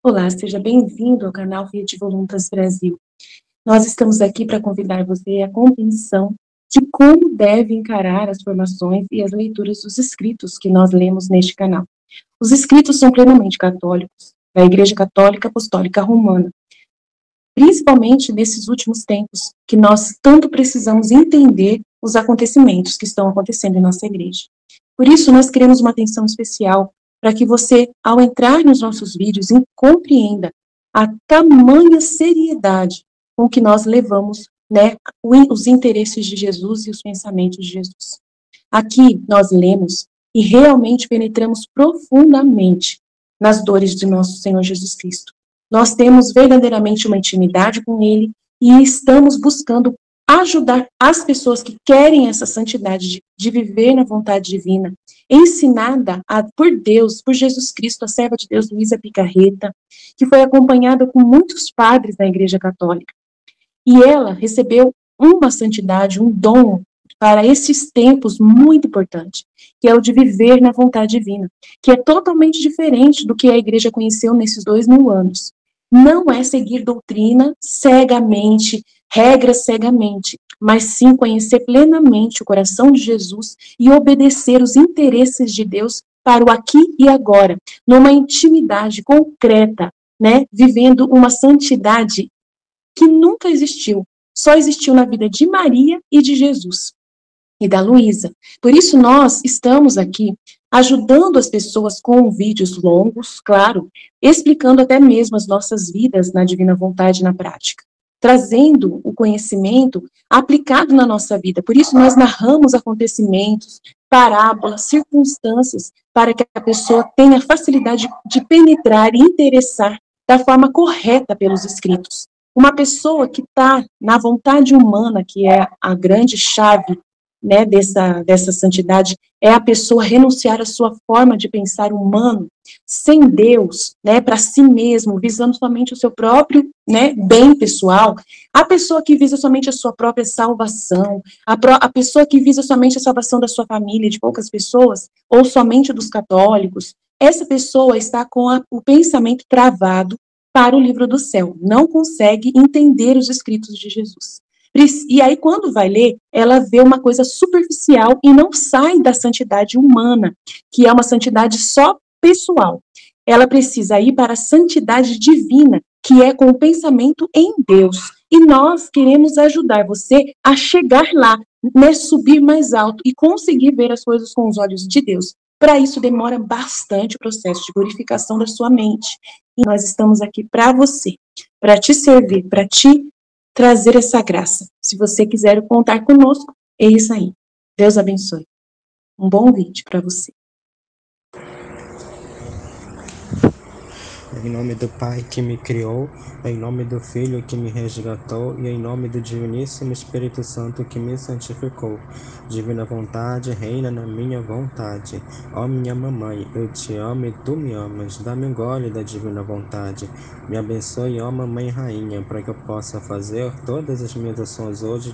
Olá, seja bem-vindo ao canal Fiat Voluntas Brasil. Nós estamos aqui para convidar você à compreensão de como deve encarar as formações e as leituras dos escritos que nós lemos neste canal. Os escritos são plenamente católicos, da Igreja Católica Apostólica Romana, principalmente nesses últimos tempos, que nós tanto precisamos entender os acontecimentos que estão acontecendo em nossa igreja. Por isso, nós queremos uma atenção especial para que você, ao entrar nos nossos vídeos, compreenda a tamanha seriedade com que nós levamos, né, os interesses de Jesus e os pensamentos de Jesus. Aqui nós lemos e realmente penetramos profundamente nas dores de nosso Senhor Jesus Cristo. Nós temos verdadeiramente uma intimidade com Ele e estamos buscando ajudar as pessoas que querem essa santidade de viver na vontade divina, ensinada por Deus, por Jesus Cristo, a serva de Deus, Luísa Picarreta, que foi acompanhada com muitos padres da Igreja Católica. E ela recebeu uma santidade, um dom para esses tempos muito importante, que é o de viver na vontade divina, que é totalmente diferente do que a Igreja conheceu nesses 2000 anos. Não é seguir doutrina cegamente, regras cegamente, mas sim conhecer plenamente o coração de Jesus e obedecer os interesses de Deus para o aqui e agora, numa intimidade concreta, né, vivendo uma santidade que nunca existiu, só existiu na vida de Maria e de Jesus e da Luísa. Por isso nós estamos aqui ajudando as pessoas com vídeos longos, claro, explicando até mesmo as nossas vidas na divina vontade na prática, trazendo o conhecimento aplicado na nossa vida. Por isso nós narramos acontecimentos, parábolas, circunstâncias, para que a pessoa tenha facilidade de penetrar e interessar da forma correta pelos escritos. Uma pessoa que está na vontade humana, que é a grande chave, né, dessa santidade, é a pessoa renunciar à sua forma de pensar humano, sem Deus, né, para si mesmo, visando somente o seu próprio, né, bem pessoal. A pessoa que visa somente a sua própria salvação, a pessoa que visa somente a salvação da sua família, de poucas pessoas, ou somente dos católicos, essa pessoa está com o pensamento travado para o livro do céu, não consegue entender os escritos de Jesus. E aí, quando vai ler, ela vê uma coisa superficial e não sai da santidade humana, que é uma santidade só pessoal. Ela precisa ir para a santidade divina, que é com o pensamento em Deus. E nós queremos ajudar você a chegar lá, né, subir mais alto e conseguir ver as coisas com os olhos de Deus. Para isso, demora bastante o processo de purificação da sua mente. E nós estamos aqui para você, para te servir, para te trazer essa graça. Se você quiser contar conosco, é isso aí. Deus abençoe. Um bom vídeo para você. Em nome do Pai que me criou, em nome do Filho que me resgatou e em nome do Diviníssimo Espírito Santo que me santificou. Divina vontade, reina na minha vontade. Ó minha mamãe, eu te amo e tu me amas. Dá-me um gole da divina vontade. Me abençoe, ó mamãe rainha, para que eu possa fazer todas as minhas ações hoje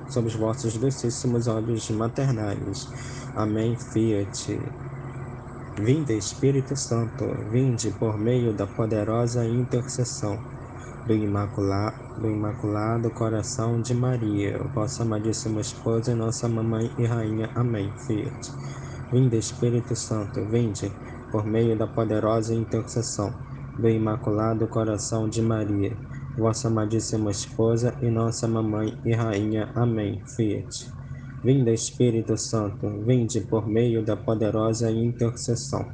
sob os vossos docíssimos olhos maternais. Amém, Fiat. Vinde, Espírito Santo, vinde por meio da poderosa intercessão do Imaculado Coração de Maria, vossa amadíssima esposa e nossa mamãe e rainha. Amém. Fiat. Vinde, Espírito Santo, vinde por meio da poderosa intercessão do Imaculado Coração de Maria, vossa amadíssima esposa e nossa mamãe e rainha. Amém. Fiat. Vinde, Espírito Santo, vinde por meio da poderosa intercessão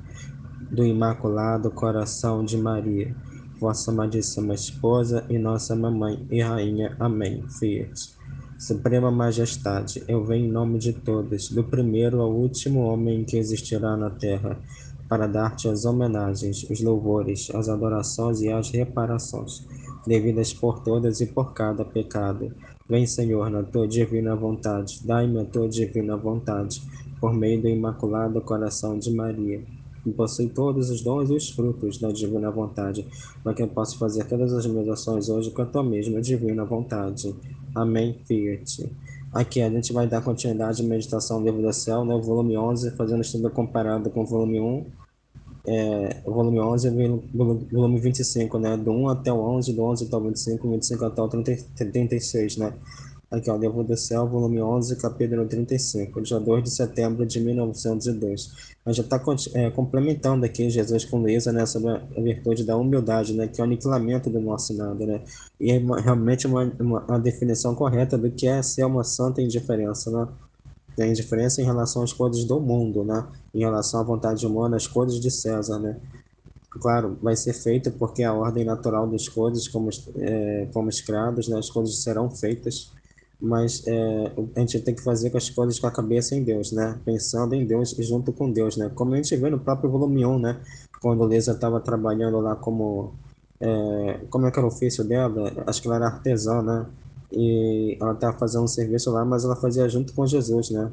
do Imaculado Coração de Maria, vossa amadíssima esposa e nossa mamãe e rainha. Amém. Fiat. Suprema Majestade, eu venho em nome de todos, do primeiro ao último homem que existirá na terra, para dar-te as homenagens, os louvores, as adorações e as reparações, devidas por todas e por cada pecado. Vem, Senhor, na tua divina vontade, dai-me a tua divina vontade, por meio do Imaculado Coração de Maria, que possui todos os dons e os frutos da divina vontade, para que eu possa fazer todas as minhas ações hoje com a tua mesma divina vontade. Amém, Fiat. Aqui a gente vai dar continuidade à meditação do Livro do Céu, no volume 11, fazendo estudo comparado com o volume 1. o volume 11 e o volume 25, né? Do 1 até o 11, do 11 até o 25, 25 até o 36, né? Aqui, ó, Livro do Céu, volume 11, capítulo 35, dia 2 de setembro de 1902. A gente está complementando aqui Jesus com Luísa, né, sobre a virtude da humildade, né, que é o aniquilamento do nosso nada, né? E é realmente uma definição correta do que é ser uma santa indiferença, né? Tem indiferença em relação às coisas do mundo, né? Em relação à vontade humana, às coisas de César, né? Claro, vai ser feito porque a ordem natural das coisas, como escravos, né, as coisas serão feitas, mas a gente tem que fazer com as coisas com a cabeça em Deus, né? Pensando em Deus e junto com Deus, né? Como a gente vê no próprio volume 1, né? Quando Lisa estava trabalhando lá como é que era o ofício dela? Acho que ela era artesã, né? E ela estava fazendo um serviço lá, mas ela fazia junto com Jesus, né?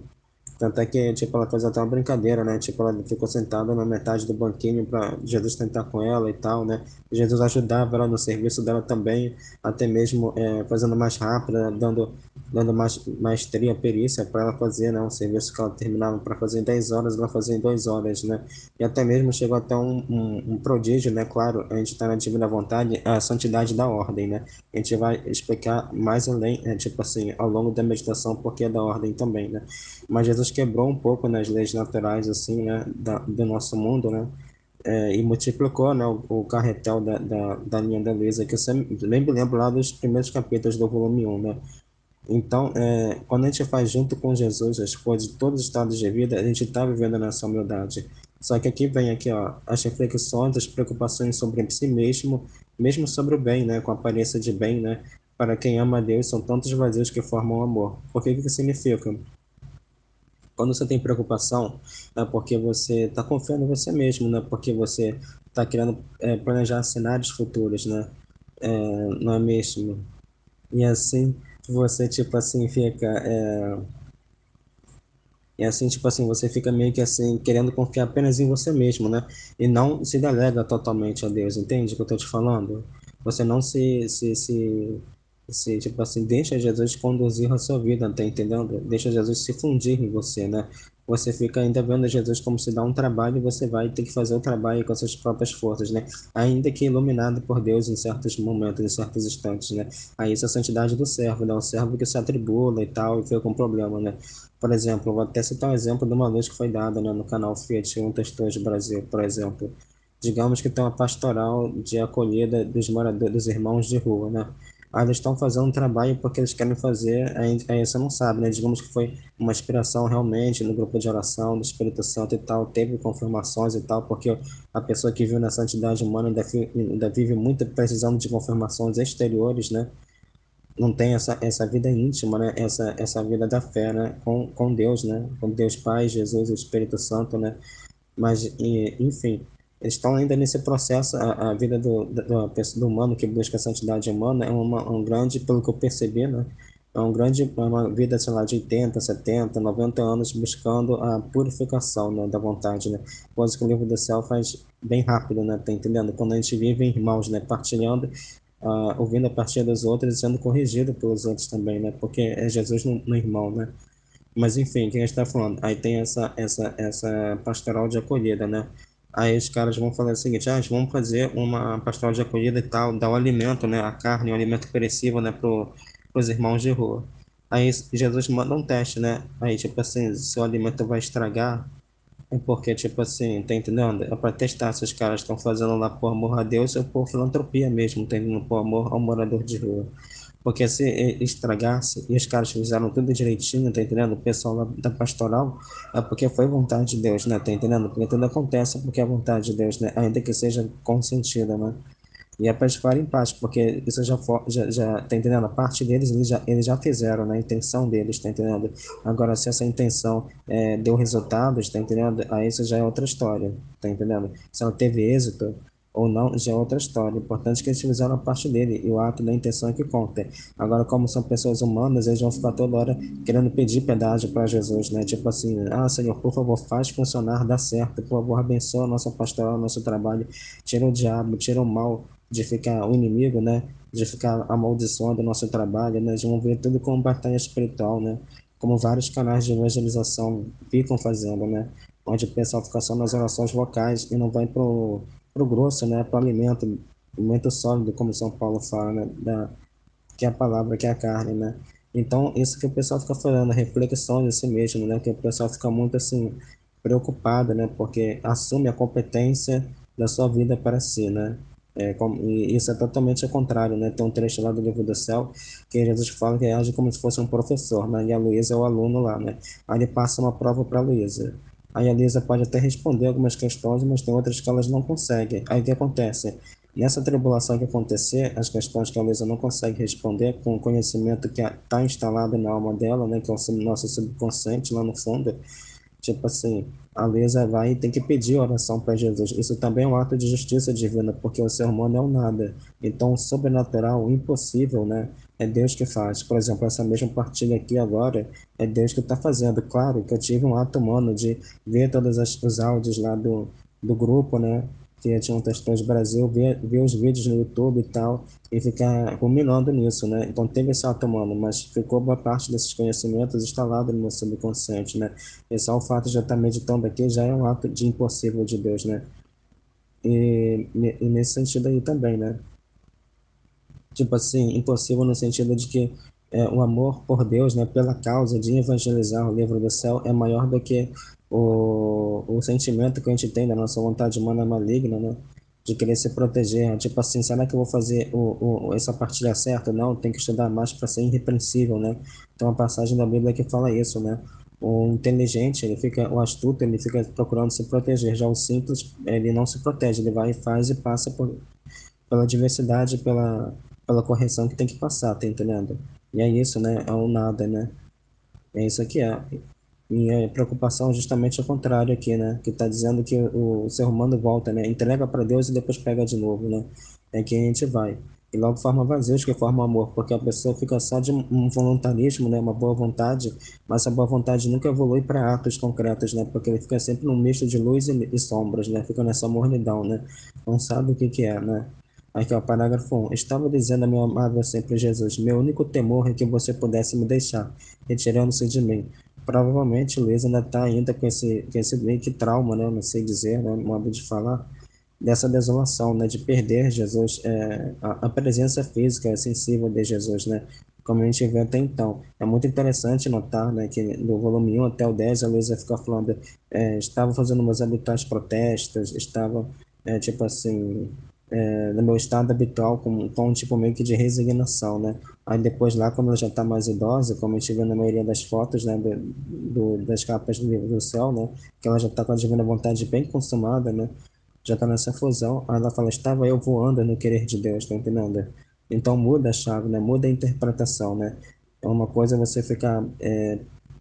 Tanto é que, tipo, ela fez até uma brincadeira, né? Tipo, ela ficou sentada na metade do banquinho para Jesus tentar com ela e tal, né? Jesus ajudava ela no serviço dela também, até mesmo fazendo mais rápido, né? Dando mais maestria, perícia para ela fazer, né? Um serviço que ela terminava para fazer em 10 horas, ela fazia em 2 horas, né? E até mesmo chegou até um prodígio, né? Claro, a gente está na divina vontade, a santidade da ordem, né? A gente vai explicar mais além, tipo assim, ao longo da meditação, porque é da ordem também, né? Mas Jesus quebrou um pouco nas leis naturais, assim, né, do nosso mundo, né, e multiplicou, né, o carretel da linha da Luísa, que eu sempre me lembro lá dos primeiros capítulos do volume 1, né. Então, quando a gente faz junto com Jesus as coisas, todos os estados de vida, a gente está vivendo nessa humildade. Só que aqui vem aqui, ó, as reflexões, as preocupações sobre si mesmo, mesmo sobre o bem, né, com a aparência de bem, né, para quem ama a Deus, são tantos vazios que formam o amor. Por que que isso significa? Quando você tem preocupação, é porque você está confiando em você mesmo, né? Porque você está querendo planejar cenários futuros, né? Não é mesmo? E assim você, tipo assim, fica... E assim, tipo assim, você fica meio que assim, querendo confiar apenas em você mesmo, né? E não se delega totalmente a Deus, entende o que eu tô te falando? Você não tipo assim, deixa Jesus conduzir a sua vida, tá entendendo? Deixa Jesus se fundir em você, né? Você fica ainda vendo Jesus como se dá um trabalho e você vai ter que fazer o trabalho com as suas próprias forças, né? Ainda que iluminado por Deus em certos momentos, em certos instantes, né? Aí isso é a santidade do servo, né? O servo que se atribula e tal, e fica com problema, né? Por exemplo, vou até citar um exemplo de uma luz que foi dada, né, no canal Fiat Um Tostões Brasil, por exemplo. Digamos que tem uma pastoral de acolhida dos moradores, dos irmãos de rua, né? Aí eles estão fazendo um trabalho porque eles querem fazer, aí você não sabe, né? Digamos que foi uma inspiração realmente no grupo de oração do Espírito Santo e tal, teve confirmações e tal, porque a pessoa que vive na santidade humana ainda vive muito precisando de confirmações exteriores, né? Não tem essa vida íntima, né? Essa vida da fé, né? Com Deus, né? Com Deus Pai, Jesus e o Espírito Santo, né? Mas, enfim, eles estão ainda nesse processo, a vida do humano que busca a santidade humana é um grande, pelo que eu percebi, né? É uma vida, sei lá, de 80, 70, 90 anos buscando a purificação, né, da vontade, né? Coisa que o livro do céu faz bem rápido, né? Tá entendendo? Quando a gente vive em irmãos, né? Partilhando, ouvindo a partir dos outros e sendo corrigido pelos outros também, né? Porque é Jesus no irmão, né? Mas enfim, quem está falando? Aí tem essa pastoral de acolhida, né? Aí os caras vão falar o seguinte, vamos fazer uma pastoral de acolhida e tal, dar o alimento, né? A carne, o alimento perecível, né? Pros irmãos de rua. Aí Jesus manda um teste, né? Aí, tipo assim, se o alimento vai estragar, é porque, tipo assim, tá entendendo? É para testar se os caras estão fazendo lá por amor a Deus ou por filantropia mesmo, tá entendendo? Por amor ao morador de rua. Porque se estragasse e os caras fizeram tudo direitinho, tá entendendo? O pessoal lá da pastoral, é porque foi vontade de Deus, né? Tá entendendo? Porque tudo acontece porque é vontade de Deus, né? Ainda que seja consentida, né? E é para eles ficarem em paz, porque isso já tá entendendo? A parte deles, eles já fizeram, né? A intenção deles, tá entendendo? Agora, se essa intenção deu resultados, tá entendendo? Aí isso já é outra história, tá entendendo? Se ela teve êxito ou não, já é outra história. O importante é que eles fizeram a parte dele, e o ato da intenção é que conta. Agora, como são pessoas humanas, eles vão ficar toda hora querendo pedir pedágio para Jesus, né? Tipo assim, Senhor, por favor, faz funcionar, dá certo, por favor, abençoa a nossa pastoral, nosso trabalho, tira o diabo, tira o mal de ficar o inimigo, né? De ficar amaldiçoando o nosso trabalho, né? De vão ver tudo como batalha espiritual, né? Como vários canais de evangelização ficam fazendo, né? onde o pessoal fica só nas orações vocais e não vai pro grosso, né, pro alimento sólido, como São Paulo fala, né, que é a palavra, que é a carne, né? Então, isso que o pessoal fica falando, reflexões de si mesmo, né? Que o pessoal fica muito, assim, preocupado, né? Porque assume a competência da sua vida para si, né? E isso é totalmente ao contrário, né? Tem um trecho lá do Livro do Céu que Jesus fala que age como se fosse um professor, né? E a Luísa é o aluno lá, né? Aí ele passa uma prova para a Luísa. Aí a Luísa pode até responder algumas questões, mas tem outras que elas não conseguem. Aí o que acontece? Nessa tribulação que acontecer, as questões que a Luísa não consegue responder com o conhecimento que está instalado na alma dela, né, que é o nosso subconsciente lá no fundo, tipo assim, a Luísa vai e tem que pedir oração para Jesus. Isso também é um ato de justiça divina, porque o ser humano é o nada. Então, o sobrenatural, o impossível, né, é Deus que faz. Por exemplo, essa mesma partilha aqui agora, é Deus que está fazendo. Claro que eu tive um ato humano de ver todos os áudios lá do grupo, né, que tinha um Testões Brasil, ver os vídeos no YouTube e tal, e ficar ruminando nisso, né? Então teve esse ato humano, mas ficou boa parte desses conhecimentos instalado no meu subconsciente, né? E só o fato de eu estar meditando aqui já é um ato de impossível de Deus, né? E nesse sentido aí também, né? Tipo assim, impossível no sentido de que o amor por Deus, né, pela causa de evangelizar o livro do céu é maior do que o sentimento que a gente tem da nossa vontade humana maligna, né, de querer se proteger. Tipo assim, será que eu vou fazer essa partilha certa? Não, tem que estudar mais para ser irrepreensível, né? Tem uma passagem da Bíblia que fala isso, né? O inteligente, o astuto, ele fica procurando se proteger. Já o simples, ele não se protege, ele vai e faz e passa pela diversidade, pela correção que tem que passar, tá entendendo? E é isso, né? É o nada, né? É isso aqui, é. Minha preocupação é justamente ao contrário aqui, né? Que tá dizendo que o ser humano volta, né? Entrega para Deus e depois pega de novo, né? É que a gente vai. E logo forma vazios que forma amor, porque a pessoa fica só de um voluntarismo, né? Uma boa vontade, mas a boa vontade nunca evolui para atos concretos, né? Porque ele fica sempre num misto de luz e sombras, né? Fica nessa mornidão, né? Não sabe o que que é, né? Aqui, ó, parágrafo 1. Estava dizendo, meu amável sempre Jesus, meu único temor é que você pudesse me deixar, retirando-se de mim. Provavelmente Luiz ainda está ainda com esse meio que trauma, né? Eu não sei dizer, né? Modo de falar, dessa desolação, né? De perder Jesus, a presença física sensível de Jesus, né? Como a gente vê até então. É muito interessante notar, né? Que do volume 1 até o 10, a Luísa fica falando, estava fazendo meus habituais protestos, estava, tipo assim, no meu estado habitual, com um tom tipo meio que de resignação, né? Aí depois lá, quando ela já está mais idosa, como a gente vê na maioria das fotos, né, das capas do livro do céu, né, que ela já está com a divina vontade bem consumada, né, já está nessa fusão, aí ela fala, estava eu voando no querer de Deus, tá entendendo? Então muda a chave, né, muda a interpretação, né, é uma coisa você ficar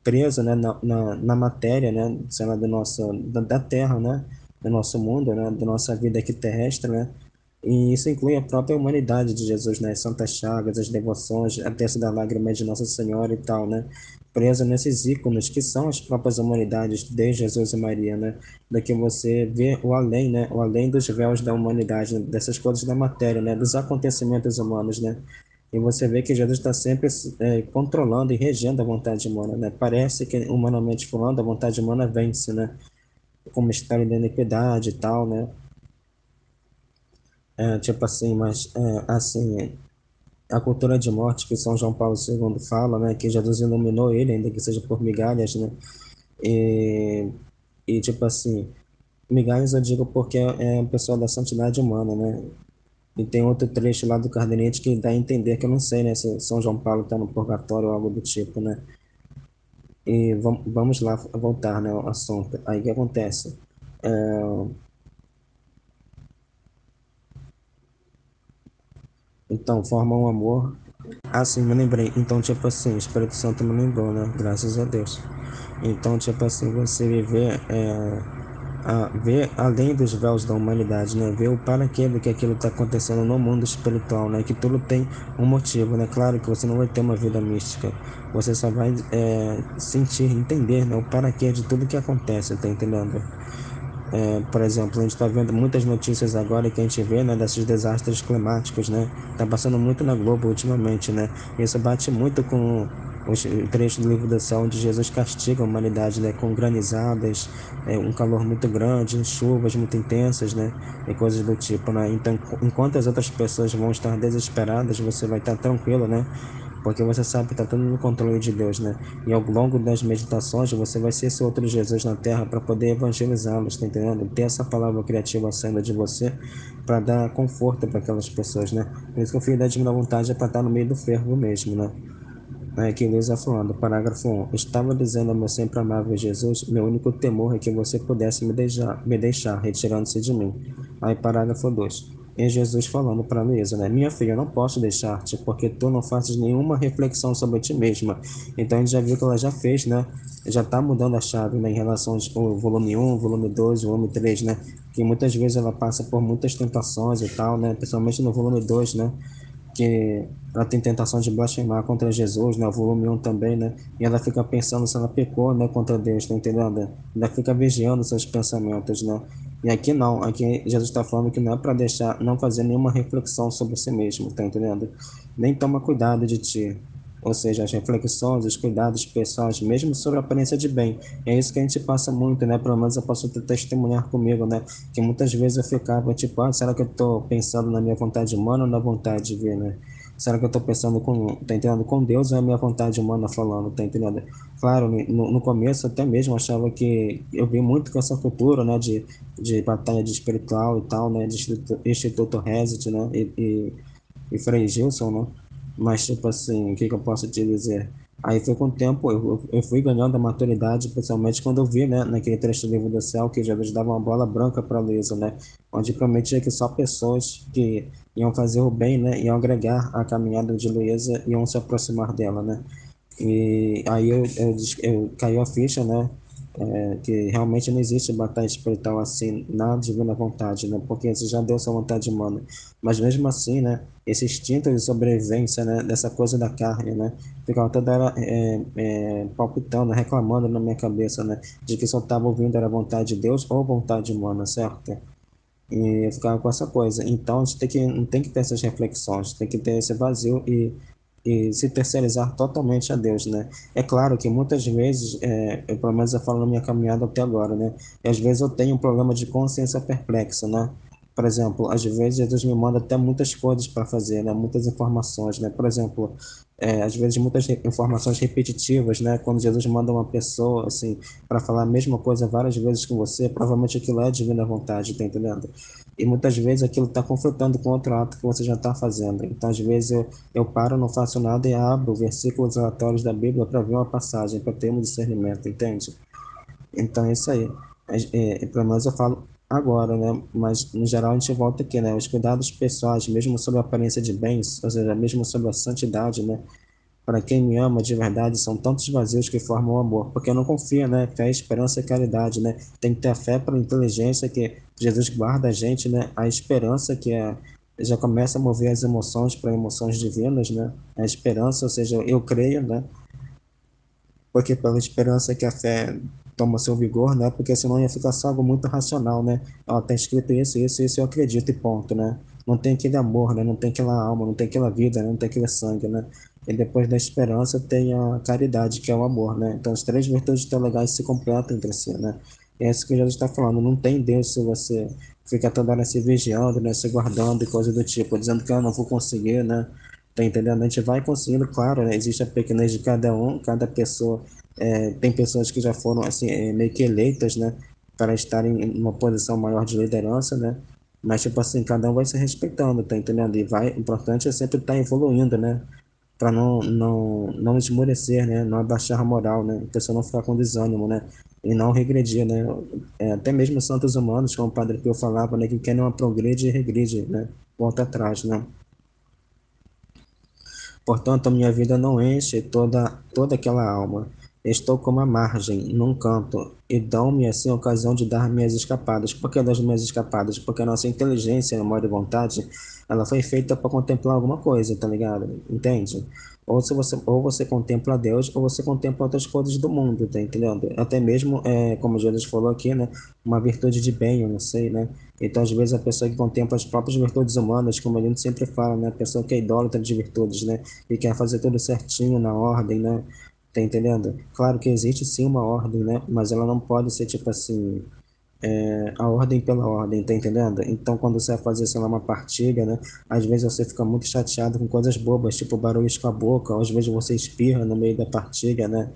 preso, né, na matéria, né, sei lá, da Terra, né, do nosso mundo, né, da nossa vida aqui terrestre, né, e isso inclui a própria humanidade de Jesus, né? As santas chagas, as devoções, a terça da lágrima de Nossa Senhora e tal, né? Presa nesses ícones que são as próprias humanidades de Jesus e Maria, né? Da que você vê o além, né? O além dos véus da humanidade, né? Dessas coisas da matéria, né? Dos acontecimentos humanos, né? E você vê que Jesus está sempre controlando e regendo a vontade humana, né? Parece que, humanamente falando, a vontade humana vence, né? Como mistério da iniquidade e tal, né? Tipo assim, mas assim, a cultura de morte que São João Paulo II fala, né, que Jesus iluminou ele, ainda que seja por migalhas, né, e, e tipo assim, migalhas eu digo porque é a pessoa da santidade humana, né, e tem outro trecho lá do Cardenete que dá a entender que eu não sei, né, se São João Paulo está no purgatório ou algo do tipo, né, e vamos lá voltar, né, ao assunto. Aí o que acontece? É, então, forma um amor. Ah, sim, me lembrei. Então, tipo assim, o Espírito Santo me lembrou, né? Graças a Deus. Então, tipo assim, você viver, ver além dos véus da humanidade, né? Ver o para quê do que aquilo está acontecendo no mundo espiritual, né? Que tudo tem um motivo, né? Claro que você não vai ter uma vida mística. Você só vai sentir, entender, né? O para quê de tudo que acontece, tá entendendo? Por exemplo, a gente está vendo muitas notícias agora que a gente vê, né, desses desastres climáticos, né? Tá passando muito na Globo ultimamente, né? Isso bate muito com o trecho do livro do céu onde Jesus castiga a humanidade, né, com granizadas, um calor muito grande, chuvas muito intensas, né, e coisas do tipo, né. Então, enquanto as outras pessoas vão estar desesperadas, você vai estar tranquilo, né, porque você sabe que está tudo no controle de Deus, né? E ao longo das meditações, você vai ser esse outro Jesus na Terra para poder evangelizá-los, tá entendendo? Ter essa palavra criativa saindo de você para dar conforto para aquelas pessoas, né? Por isso que o filho da divina vontade é para estar no meio do fervo mesmo, né? Aqui Luísa falando, parágrafo 1. Estava dizendo ao meu sempre amável Jesus, meu único temor é que você pudesse me deixar retirando-se de mim. Aí parágrafo 2. E Jesus falando para Luísa, né? Minha filha, eu não posso deixar-te, porque tu não fazes nenhuma reflexão sobre ti mesma. Então a gente já viu que ela já fez, né? Já está mudando a chave, né? Em relação ao volume 1, volume 2, volume 3, né? Que muitas vezes ela passa por muitas tentações e tal, né? Principalmente no volume 2, né? Que ela tem tentação de blasfemar contra Jesus, né? O volume 1 também, né? E ela fica pensando se ela pecou, né, contra Deus, tá entendendo? Ela fica vigiando seus pensamentos, né? E aqui não, aqui Jesus está falando que não é para deixar, não fazer nenhuma reflexão sobre si mesmo, tá entendendo? Nem toma cuidado de ti. Ou seja, as reflexões, os cuidados pessoais, mesmo sobre a aparência de bem. É isso que a gente passa muito, né? Pelo menos eu posso testemunhar comigo, né? Que muitas vezes eu ficava tipo, ah, será que eu estou pensando na minha vontade humana ou na vontade divina? Será que eu estou pensando tá entendendo? Com Deus ou é a minha vontade humana falando, tá entendendo? Claro, no começo até mesmo achava que eu vi muito com essa cultura, né, de batalha de espiritual e tal, né, de Instituto Reset, né, e Frei Gilson, né? Mas, tipo assim, o que que eu posso te dizer? Aí foi com o tempo, eu fui ganhando a maturidade, principalmente quando eu vi, né, naquele trecho do livro do céu, que Jesus dava uma bola branca para Luísa, né? Onde prometia que só pessoas que iam fazer o bem, né, iam agregar a caminhada de Luísa, iam se aproximar dela, né? E aí eu caiu a ficha, né? Que realmente não existe batalha espiritual assim na divina vontade, né? Porque você já deu sua vontade humana. Mas mesmo assim, né? Esse instinto de sobrevivência, né? Dessa coisa da carne, né? Ficava toda hora palpitando, reclamando na minha cabeça, né? De que só estava ouvindo era vontade de Deus ou vontade humana, certo? E eu ficava com essa coisa. Então, a gente não tem que ter essas reflexões, tem que ter esse vazio e se terceirizar totalmente a Deus, né? É claro que muitas vezes, eu, pelo menos eu falo na minha caminhada até agora, né? E às vezes eu tenho um problema de consciência perplexa, né? Por exemplo, às vezes Jesus me manda até muitas coisas para fazer, né? Muitas informações, né? Por exemplo, às vezes muitas informações repetitivas, né? Quando Jesus manda uma pessoa, assim, para falar a mesma coisa várias vezes com você, provavelmente aquilo é divina vontade, tá entendendo? E muitas vezes aquilo está conflitando com outro ato que você já está fazendo. Então, às vezes, eu paro, não faço nada e abro versículos aleatórios da Bíblia para ver uma passagem, para ter um discernimento, entende? Então, é isso aí. Pelo menos eu falo agora, né? Mas, no geral, a gente volta aqui, né? Os cuidados pessoais, mesmo sobre a aparência de bens, ou seja, mesmo sobre a santidade, né? Para quem me ama de verdade, são tantos vazios que formam o amor. Porque não confia, né? Fé, esperança e caridade, né? Tem que ter a fé para a inteligência que Jesus guarda a gente, né? A esperança que já começa a mover as emoções para emoções divinas, né? A esperança, ou seja, eu creio, né? Porque pela esperança que a fé toma seu vigor, né? Porque senão ia ficar só algo muito racional, né? Ó, tá escrito isso, eu acredito e ponto, né? Não tem aquele amor, né? Não tem aquela alma, não tem aquela vida, né? Não tem aquele sangue, né? E depois da esperança tem a caridade, que é o amor, né? Então as três virtudes teologais se completam entre si, né? E é isso que Jesus está falando. Não tem Deus se você fica toda hora se vigiando, né? Se guardando e coisa do tipo, dizendo que eu não vou conseguir, né? Tá entendendo? A gente vai conseguindo, claro, né? Existe a pequenez de cada um, cada pessoa. Tem pessoas que já foram, assim, meio que eleitas, né? Para estarem em uma posição maior de liderança, né? Mas, tipo assim, cada um vai se respeitando, tá entendendo? E vai, o importante é sempre estar evoluindo, né? Para não esmorecer, né? Não abaixar a moral, né? A pessoa não ficar com desânimo, né? E não regredir, né? Até mesmo os santos humanos, como o Padre Pio falava, né? Que quem não progride, regride, né? Volta atrás, né? Portanto, a minha vida não enche toda aquela alma. Estou como à margem, num canto, e dão-me assim a ocasião de dar minhas escapadas. Por que das minhas escapadas? Porque a nossa inteligência, memória e vontade, ela foi feita para contemplar alguma coisa, tá ligado? Entende? Ou você contempla Deus, ou você contempla outras coisas do mundo, tá entendendo? Até mesmo, como Jesus falou aqui, né? Uma virtude de bem, eu não sei, né? Então, às vezes, a pessoa que contempla as próprias virtudes humanas, como a gente sempre fala, né? A pessoa que é idólatra de virtudes, né? E quer fazer tudo certinho, na ordem, né? Tá entendendo? Claro que existe sim uma ordem, né? Mas ela não pode ser tipo assim, a ordem pela ordem, tá entendendo? Então, quando você vai fazer, sei lá, uma partilha, né? Às vezes você fica muito chateado com coisas bobas, tipo barulhos com a boca, ou às vezes você espirra no meio da partilha, né?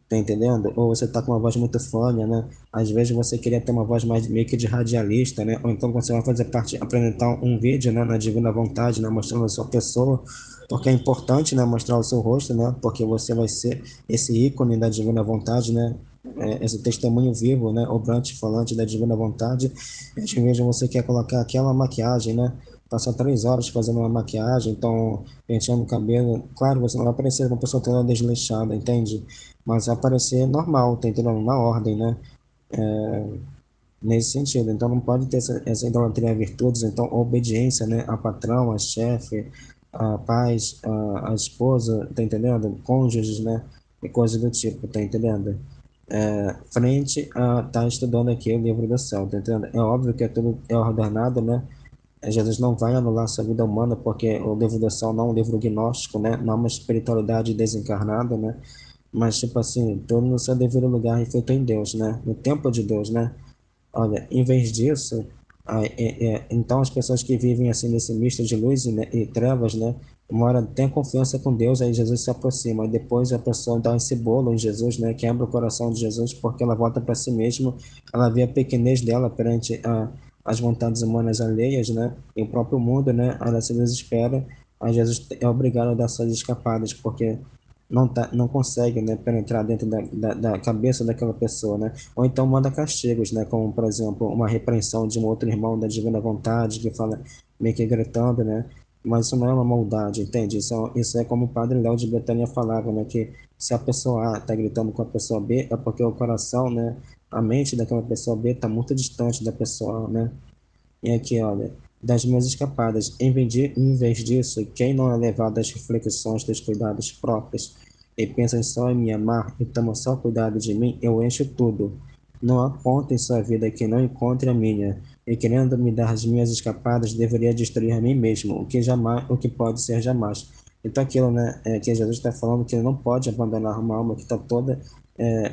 Tá entendendo? Ou você tá com uma voz muito fônica, né? Às vezes você queria ter uma voz mais meio que de radialista, né? Ou então quando você vai fazer parte, apresentar um vídeo, né, na Divina Vontade, né, mostrando a sua pessoa, porque é importante, né, mostrar o seu rosto, né? Porque você vai ser esse ícone da Divina Vontade, né? Esse testemunho vivo, né? Obrante, falante da Divina Vontade. Às vezes você quer colocar aquela maquiagem, né? Passar 3 horas fazendo uma maquiagem, então penteando o cabelo. Claro, você não vai parecer uma pessoa toda desleixada, entende? Mas vai aparecer normal, tá entendendo? Na ordem, né? Nesse sentido. Então não pode ter essa idolatria a virtudes, então a obediência, né? A patrão, a chefe, a paz, a esposa, tá entendendo? Cônjuges, né? E coisas do tipo, tá entendendo? Frente a estar estudando aqui o livro do céu, tá entendendo? É óbvio que é tudo é ordenado, né? Jesus não vai anular sua vida humana, porque o livro do céu não é um livro gnóstico, né? Não é uma espiritualidade desencarnada, né? Mas, tipo assim, tudo no seu devido lugar e feito em Deus, né? No tempo de Deus, né? Olha, em vez disso, então as pessoas que vivem assim nesse misto de luz e trevas, né? Uma hora tem confiança com Deus, aí Jesus se aproxima, e depois a pessoa dá esse bolo em Jesus, né? Quebra o coração de Jesus, porque ela volta para si mesma, ela vê a pequenez dela perante as vontades humanas alheias, né? E o próprio mundo, né? Ela se desespera, aí Jesus é obrigado a dar suas escapadas, porque não consegue, né, penetrar dentro da cabeça daquela pessoa, né? Ou então manda castigos, né? Como, por exemplo, uma repreensão de um outro irmão da divina vontade que fala meio que gritando, né? Mas isso não é uma maldade, entende? Isso é como o padre Léo de Betânia falava, né? Que se a pessoa A está gritando com a pessoa B, é porque o coração, né? A mente daquela pessoa B está muito distante da pessoa A, né? E aqui, olha, das minhas escapadas, em vez disso, quem não é levado às reflexões dos cuidados próprios e pensa só em me amar e toma só cuidado de mim, eu encho tudo. Não há ponto em sua vida que não encontre a minha, e querendo me dar as minhas escapadas, deveria destruir a mim mesmo, o que pode ser jamais. Então aquilo, né, que Jesus está falando que ele não pode abandonar uma alma que está toda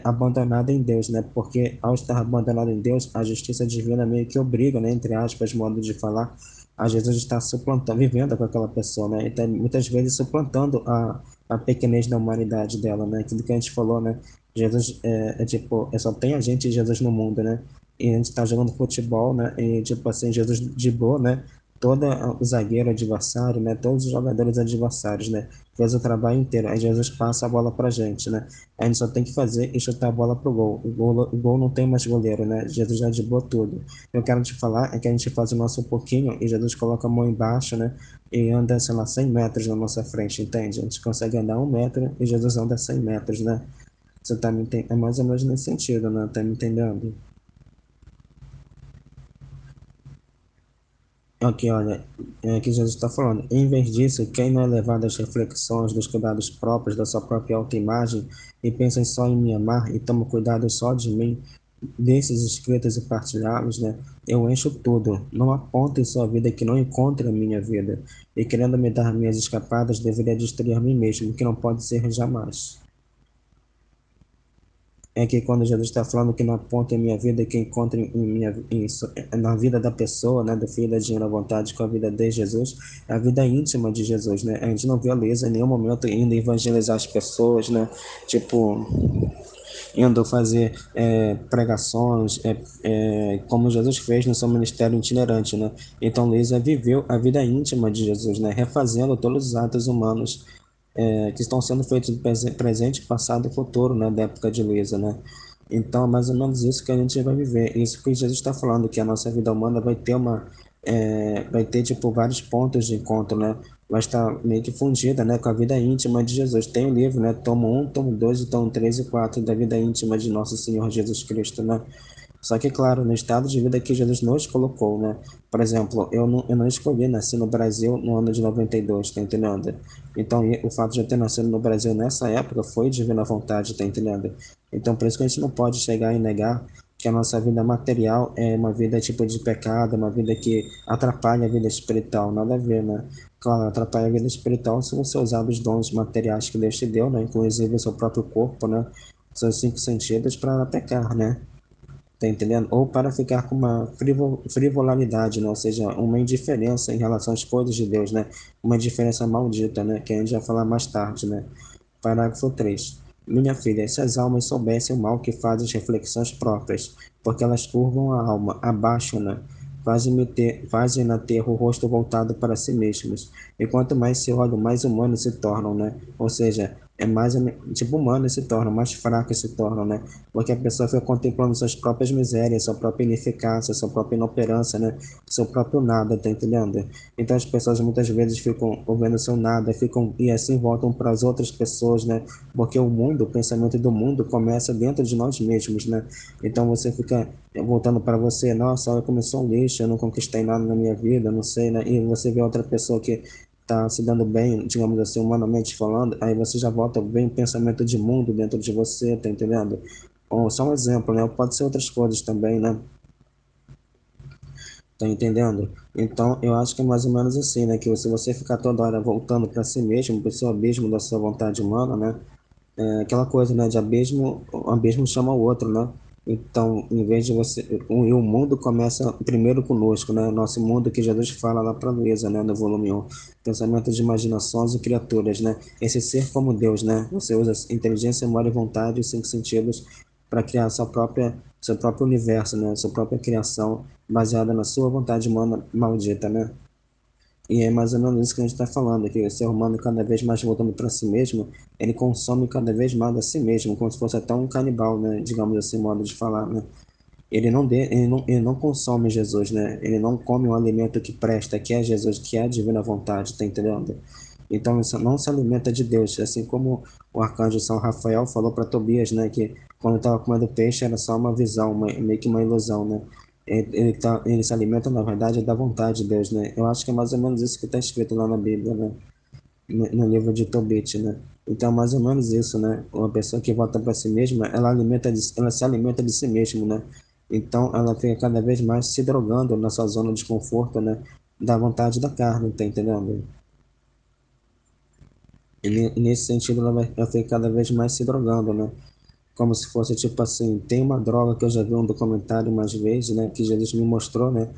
abandonada em Deus, né? Porque ao estar abandonado em Deus, a justiça divina meio que obriga, né, entre aspas, modo de falar, a Jesus estar suplantando, vivendo com aquela pessoa, né? E tá, muitas vezes suplantando a pequenez da humanidade dela, né? Aquilo que a gente falou, né? Jesus tipo, só tem a gente e Jesus no mundo, né? E a gente tá jogando futebol, né? E tipo assim, Jesus de boa, né? Todo o zagueiro adversário, né? Todos os jogadores adversários, né? Fez o trabalho inteiro. Aí Jesus passa a bola pra gente, né? A gente só tem que fazer e chutar a bola pro gol. O gol não tem mais goleiro, né? Jesus já driblou tudo. Eu quero te falar é que a gente faz o nosso pouquinho e Jesus coloca a mão embaixo, né? E anda, sei lá, 100 metros na nossa frente, entende? A gente consegue andar 1 metro e Jesus anda 100 metros, né? Você tá me entendendo? É mais ou menos nesse sentido, né? Tá me entendendo? Aqui, olha, que Jesus está falando. Em vez disso, quem não é levado às reflexões dos cuidados próprios da sua própria autoimagem e pensa só em me amar e toma cuidado só de mim, desses escritos e partilhá-los, né? Eu encho tudo. Não há ponto em sua vida que não encontre a minha vida. E querendo me dar minhas escapadas, deveria destruir a mim mesmo, que não pode ser jamais. É que quando Jesus está falando que na ponta em minha vida, que encontra na vida da pessoa, né, do filho da divina vontade com a vida de Jesus, é a vida íntima de Jesus, né? A gente não vê a Luísa em nenhum momento indo evangelizar as pessoas, né? Tipo, indo fazer pregações, como Jesus fez no seu ministério itinerante, né? Então, Luísa viveu a vida íntima de Jesus, né? Refazendo todos os atos humanos que estão sendo feitos no presente, passado e futuro, né, da época de Luísa, né? Então, é mais ou menos isso que a gente vai viver. Isso que Jesus está falando, que a nossa vida humana vai ter tipo, vários pontos de encontro, né? vai estar meio que fundida, né, com a vida íntima de Jesus. Tem o livro, né, tomo 1, tomo 2, e tomo 3 e 4 da vida íntima de nosso Senhor Jesus Cristo, né? Só que, claro, no estado de vida que Jesus nos colocou, né? Por exemplo, eu não escolhi nascer no Brasil no ano de 92, tá entendendo? Então, o fato de eu ter nascido no Brasil nessa época foi divina vontade, tá entendendo? Então, por isso que a gente não pode chegar e negar que a nossa vida material é uma vida tipo de pecado, uma vida que atrapalha a vida espiritual, nada a ver, né? Claro, atrapalha a vida espiritual se você usar os dons materiais que Deus te deu, né? Inclusive o seu próprio corpo, né? Seus cinco sentidos para pecar, né? Tá entendendo? Ou para ficar com uma frivolidade, né? Ou seja, uma indiferença em relação às coisas de Deus, né? Uma indiferença maldita, né? Que a gente vai falar mais tarde, né? Parágrafo 3. Minha filha, se as almas soubessem o mal que fazem as reflexões próprias, porque elas curvam a alma, abaixam-na, fazem-na ter o rosto voltado para si mesmas. E quanto mais se olham, mais humanos se tornam, né? Ou seja, é mais tipo humanos se tornam, mais fracos se tornam, né? Porque a pessoa fica contemplando suas próprias misérias, sua própria ineficácia, sua própria inoperância, né? Seu próprio nada, tá entendendo? Então as pessoas muitas vezes ficam ouvindo seu nada, ficam e assim voltam para as outras pessoas, né? Porque o mundo, o pensamento do mundo começa dentro de nós mesmos, né? Então você fica voltando para você, nossa, eu como sou um lixo, eu não conquistei nada na minha vida, não sei, né? E você vê outra pessoa que tá se dando bem, digamos assim, humanamente falando, aí você já volta bem pensamento de mundo dentro de você, tá entendendo? Ou só um exemplo, né? Pode ser outras coisas também, né? Tá entendendo? Então, eu acho que é mais ou menos assim, né? Que se você ficar toda hora voltando para si mesmo, para o seu abismo da sua vontade humana, né? É aquela coisa, né? De abismo, um abismo chama o outro, né? Então, em vez de você. O mundo começa primeiro conosco, né? Nosso mundo que Jesus fala lá para Luísa, né? No volume 1. Pensamento de imaginações e criaturas, né? Esse ser como Deus, né? Você usa inteligência, memória e vontade, os cinco sentidos, para criar seu próprio universo, né? Sua própria criação, baseada na sua vontade humana maldita, né? E é mais ou menos isso que a gente está falando, que o ser humano cada vez mais voltando para si mesmo, ele consome cada vez mais a si mesmo, como se fosse até um canibal, né? Digamos assim, modo de falar, né? Ele não consome Jesus, né? Ele não come um alimento que presta, que é Jesus, que é a divina vontade, tá entendendo? Então, isso não se alimenta de Deus, assim como o arcanjo São Rafael falou para Tobias, né? Que quando estava comendo peixe era só uma visão, meio que uma ilusão, né? Ele se alimenta, na verdade, da vontade de Deus, né? Eu acho que é mais ou menos isso que está escrito lá na Bíblia, né? No livro de Tobit, né? Então, mais ou menos isso, né? Uma pessoa que volta para si mesma, ela se alimenta de si mesma, né? Então, ela fica cada vez mais se drogando na sua zona de conforto, né? Da vontade da carne, tá entendendo? E nesse sentido, ela fica cada vez mais se drogando, né? Como se fosse tipo assim, tem uma droga que eu já vi um documentário umas vezes, né? Que Jesus me mostrou, né?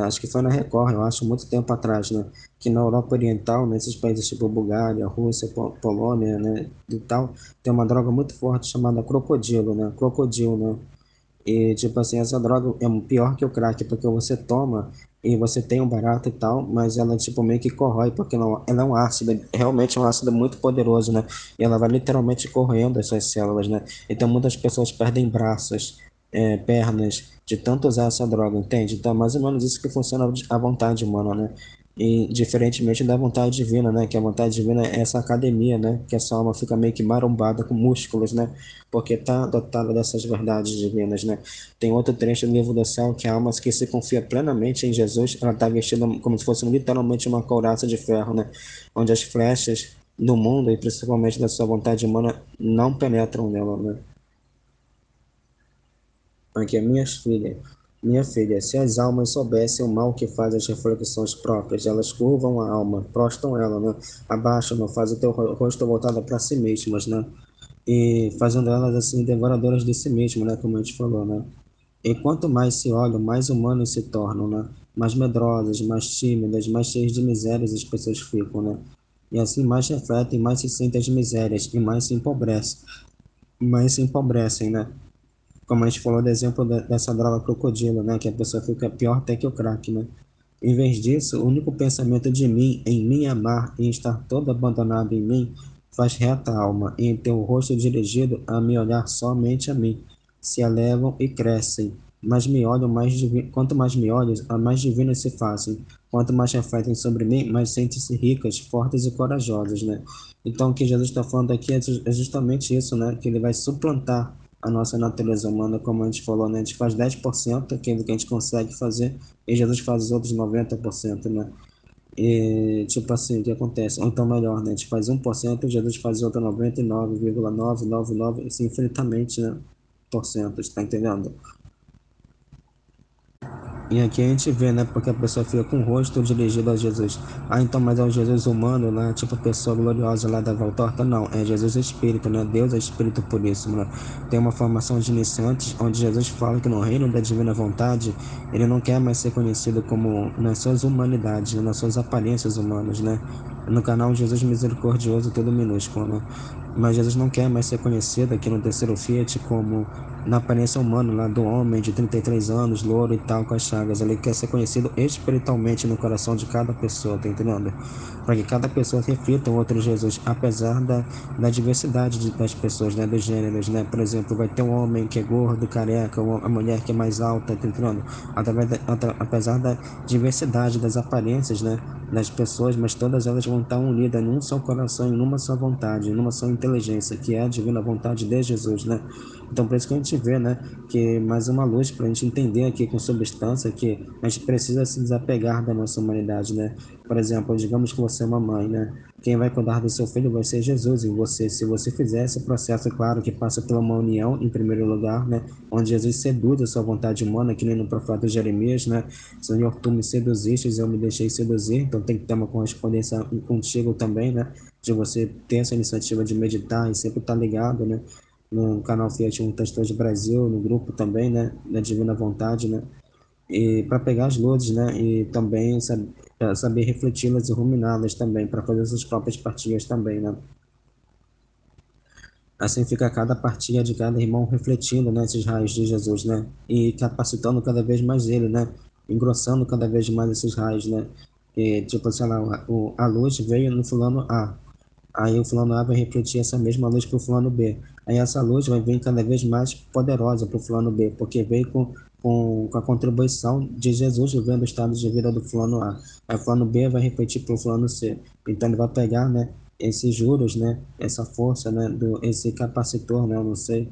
Acho que foi na Record, eu acho, muito tempo atrás, né? Que na Europa Oriental, nesses países tipo Bulgária, Rússia, Polônia, né? E tal, tem uma droga muito forte chamada crocodilo, né? Crocodilo, né? E, tipo assim, essa droga é pior que o crack, porque você toma e você tem um barato e tal, mas ela, tipo, meio que corrói, porque ela é um ácido, realmente é um ácido muito poderoso, né? E ela vai literalmente corroendo as suas células, né? Então, muitas pessoas perdem braços, pernas, de tanto usar essa droga, entende? Então, é mais ou menos isso que funciona a vontade humana, né? E diferentemente da vontade divina, né? Que a vontade divina é essa academia, né? Que essa alma fica meio que marombada com músculos, né? Porque está dotada dessas verdades divinas, né? Tem outro trecho do livro do céu que a alma que se confia plenamente em Jesus, ela está vestida como se fosse literalmente uma couraça de ferro, né? Onde as flechas do mundo e principalmente da sua vontade humana não penetram nela, né? Aqui é minha filha, se as almas soubessem o mal que faz as reflexões próprias, elas curvam a alma, prostam ela, né? Abaixam, não fazem o teu rosto voltado para si mesmas, né? E fazendo elas assim devoradoras de si mesmo, né, como a gente falou, né? E quanto mais se olham, mais humanos se tornam, né? Mais medrosas, mais tímidas, mais cheias de misérias as pessoas ficam, né? E assim mais refletem, mais se sentem as misérias e mais se empobrecem, né? Como a gente falou do exemplo dessa droga crocodilo, né? Que a pessoa fica pior até que o crack, né? Em vez disso, o único pensamento de mim, em mim amar e estar todo abandonado em mim, faz reta a alma, e em teu rosto dirigido a me olhar somente a mim. Se elevam e crescem, mas me olham quanto mais me olhas, a mais divinas se fazem. quanto mais refletem sobre mim, mais sentem-se ricas, fortes e corajosas, né? Então, o que Jesus está falando aqui é justamente isso, né? Que ele vai suplantar a nossa natureza humana, como a gente falou, né? A gente faz 10% aquilo que a gente consegue fazer, e Jesus faz os outros 90%, né? E, tipo assim, o que acontece? Ou então melhor, né? A gente faz 1%, Jesus faz outro 99,999, assim, infinitamente, né? Por cento, tá entendendo? E aqui a gente vê, né? Porque a pessoa fica com o rosto dirigido a Jesus. Ah, então, mas é o Jesus humano, né? Tipo a pessoa gloriosa lá da Valtorta? Não, é Jesus Espírito, né? Deus é Espírito por isso, né? Tem uma formação de iniciantes, onde Jesus fala que no reino da divina vontade, ele não quer mais ser conhecido como nas suas humanidades, né? Nas suas aparências humanas, né? No canal Jesus Misericordioso, tudo minúsculo, né? Mas Jesus não quer mais ser conhecido aqui no terceiro Fiat como na aparência humana lá do homem de 33 anos, louro e tal, com as chagas. Ele quer ser conhecido espiritualmente no coração de cada pessoa, tá entendendo? Para que cada pessoa reflita o outro Jesus, apesar da diversidade das pessoas, né, dos gêneros, né? Por exemplo, vai ter um homem que é gordo, careca, a mulher que é mais alta, tá entendendo? Apesar da diversidade das aparências, né, das pessoas, mas todas elas vão estar unidas num só coração, em uma só vontade, numa só inteligência, que é a divina vontade de Jesus, né? Então, por isso que a gente vê, né, que mais uma luz para a gente entender aqui com substância que a gente precisa se desapegar da nossa humanidade, né? Por exemplo, digamos que você é uma mãe, né? Quem vai cuidar do seu filho vai ser Jesus, e você, se você fizer esse processo, claro, que passa pela uma união, em primeiro lugar, né? Onde Jesus seduz a sua vontade humana, que nem no profeta Jeremias, né? Senhor, tu me seduziste e eu me deixei seduzir, então tem que ter uma correspondência contigo também, né? De você ter essa iniciativa de meditar e sempre estar ligado, né? No canal Fiat Um Testor de Brasil, no grupo também, né? Na Divina Vontade, né? E para pegar as luzes, né? E também saber refleti-las e ruminá-las também, para fazer suas próprias partilhas também, né? Assim fica cada partilha de cada irmão refletindo, né, esses raios de Jesus, né? E capacitando cada vez mais ele, né? Engrossando cada vez mais esses raios, né? E, tipo, sei lá, a luz veio no fulano A. Aí o fulano A vai refletir essa mesma luz para o fulano B. Aí essa luz vai vir cada vez mais poderosa para o fulano B, porque veio com a contribuição de Jesus vivendo o estado de vida do fulano A. Aí o fulano B vai refletir para o fulano C. Então ele vai pegar, né, esses juros, né, essa força, né, esse capacitor, né, eu não sei,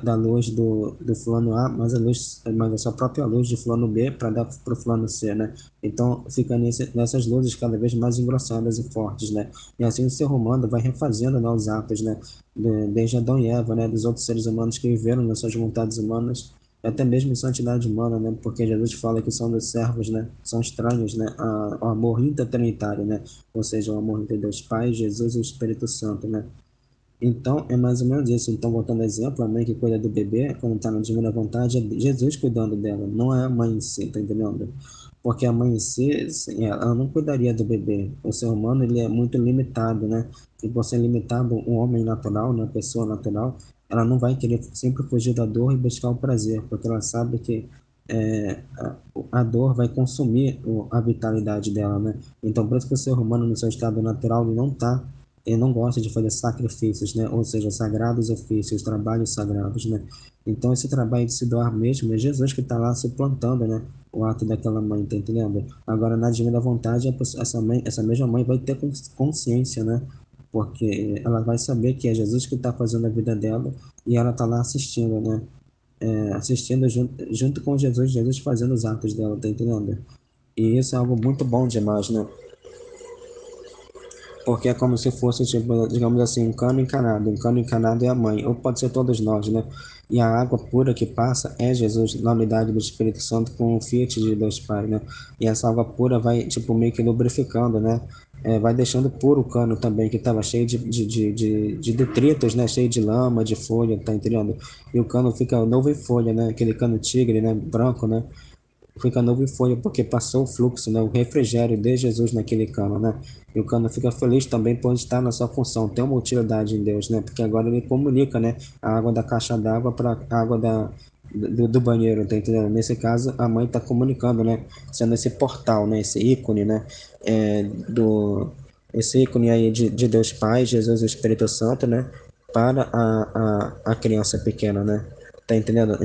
da luz do fulano A, mas a sua própria luz de fulano B para dar para o fulano C, né? Então fica nessas luzes cada vez mais engrossadas e fortes, né? E assim o ser humano vai refazendo, né, os atos, né? Desde Adão e Eva, né? Dos outros seres humanos que viveram nas suas vontades humanas, até mesmo em santidade humana, né? Porque Jesus fala que são dos servos, né? São estranhos, né? Ao amor intertrinitário, né? Ou seja, o amor entre Deus Pai, Jesus e o Espírito Santo, né? Então, é mais ou menos isso. Então, voltando ao exemplo, a mãe que cuida do bebê, quando está na divina vontade, é Jesus cuidando dela, não é a mãe em si, tá entendendo? Porque a mãe em si, assim, ela não cuidaria do bebê. O ser humano, ele é muito limitado, né? E por ser limitado, um homem natural, né, pessoa natural, ela não vai querer sempre fugir da dor e buscar o prazer, porque ela sabe que a dor vai consumir a vitalidade dela, né? Então, por isso que o ser humano, no seu estado natural, ele não gosta de fazer sacrifícios, né? Ou seja, sagrados ofícios, trabalhos sagrados, né? Então, esse trabalho de se doar mesmo é Jesus que está lá suplantando, né? O ato daquela mãe, tá entendendo? Agora, na divina vontade, essa mesma mãe vai ter consciência, né? Porque ela vai saber que é Jesus que está fazendo a vida dela e ela está lá assistindo, né? Assistindo junto com Jesus fazendo os atos dela, tá entendendo? E isso é algo muito bom demais, né? Porque é como se fosse, tipo, digamos assim, um cano encanado é a mãe, ou pode ser todos nós, né? E a água pura que passa é Jesus, na unidade do Espírito Santo, com o Fiat de Deus Pai, né? E essa água pura vai, tipo, meio que lubrificando, né? Vai deixando puro o cano também, que estava cheio de detritos, né? Cheio de lama, de folha, tá entendendo? E o cano fica novo em folha, né? Aquele cano tigre, né? Branco, né? Fica novo em folha porque passou o fluxo, né, o refrigério de Jesus naquele cano, né? E o cano fica feliz também por estar na sua função, tem uma utilidade em Deus, né? Porque agora ele comunica, né, a água da caixa d'água para a água do banheiro, tá entendendo? Nesse caso, a mãe está comunicando, né, sendo esse portal, né, esse ícone, né, esse ícone aí de Deus Pai, Jesus e o Espírito Santo, né, para a criança pequena, né? Tá entendendo?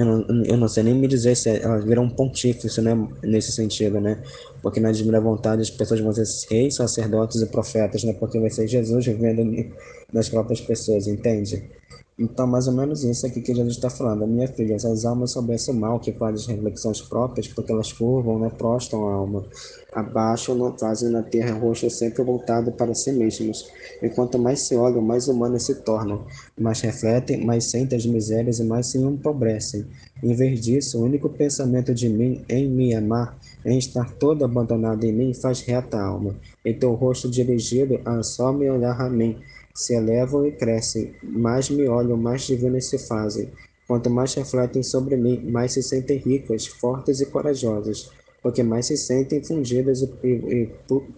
Eu não sei nem me dizer se ela vira um pontífice, né? Nesse sentido, né? Porque na divina vontade as pessoas vão ser reis, sacerdotes e profetas, né? Porque vai ser Jesus vivendo nas próprias pessoas, entende? Então, mais ou menos isso aqui que Jesus está falando. Minha filha, essas almas soubessem o mal que fazem reflexões próprias, porque elas curvam, né? Prostam a alma. Abaixo, não fazem na terra rosto sempre voltado para si mesmos. E quanto mais se olham, mais humanas se tornam. Mais refletem, mais sentem as misérias e mais se empobrecem. Em vez disso, o único pensamento de mim em me amar, em estar todo abandonado em mim, faz reta a alma. E teu rosto dirigido a só me olhar a mim se elevam e crescem, mais me olham, mais divinas se fazem. Quanto mais refletem sobre mim, mais se sentem ricas, fortes e corajosas, porque mais se sentem fundidas e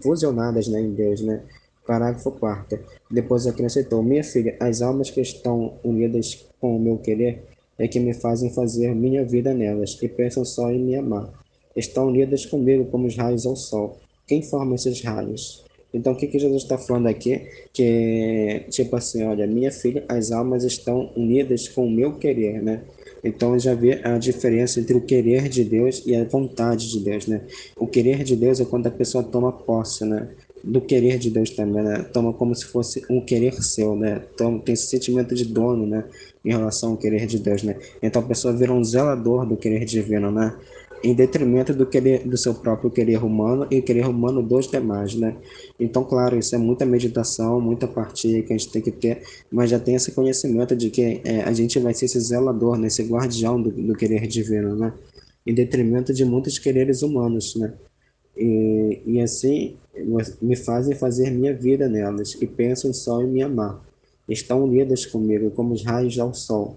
fusionadas, né, em Deus, né? Parágrafo 4º. Depois acrescentou: minha filha, as almas que estão unidas com o meu querer é que me fazem fazer minha vida nelas e pensam só em me amar. Estão unidas comigo como os raios ao sol. Quem forma esses raios? Então, o que Jesus está falando aqui? Que, tipo assim, olha, minha filha, as almas estão unidas com o meu querer, né? Então, já vê a diferença entre o querer de Deus e a vontade de Deus, né? O querer de Deus é quando a pessoa toma posse, né? Do querer de Deus também, né? Toma como se fosse um querer seu, né? Então, tem esse sentimento de dono, né? Em relação ao querer de Deus, né? Então, a pessoa vira um zelador do querer divino, né? Em detrimento do querer, do seu próprio querer humano e o querer humano dos demais, né? Então, claro, isso é muita meditação, muita partilha que a gente tem que ter, mas já tem esse conhecimento de que a gente vai ser esse zelador, né? Esse guardião do querer divino, né? Em detrimento de muitos quereres humanos, né? E assim me fazem fazer minha vida nelas e pensam só em me amar. Estão unidas comigo como os raios ao sol.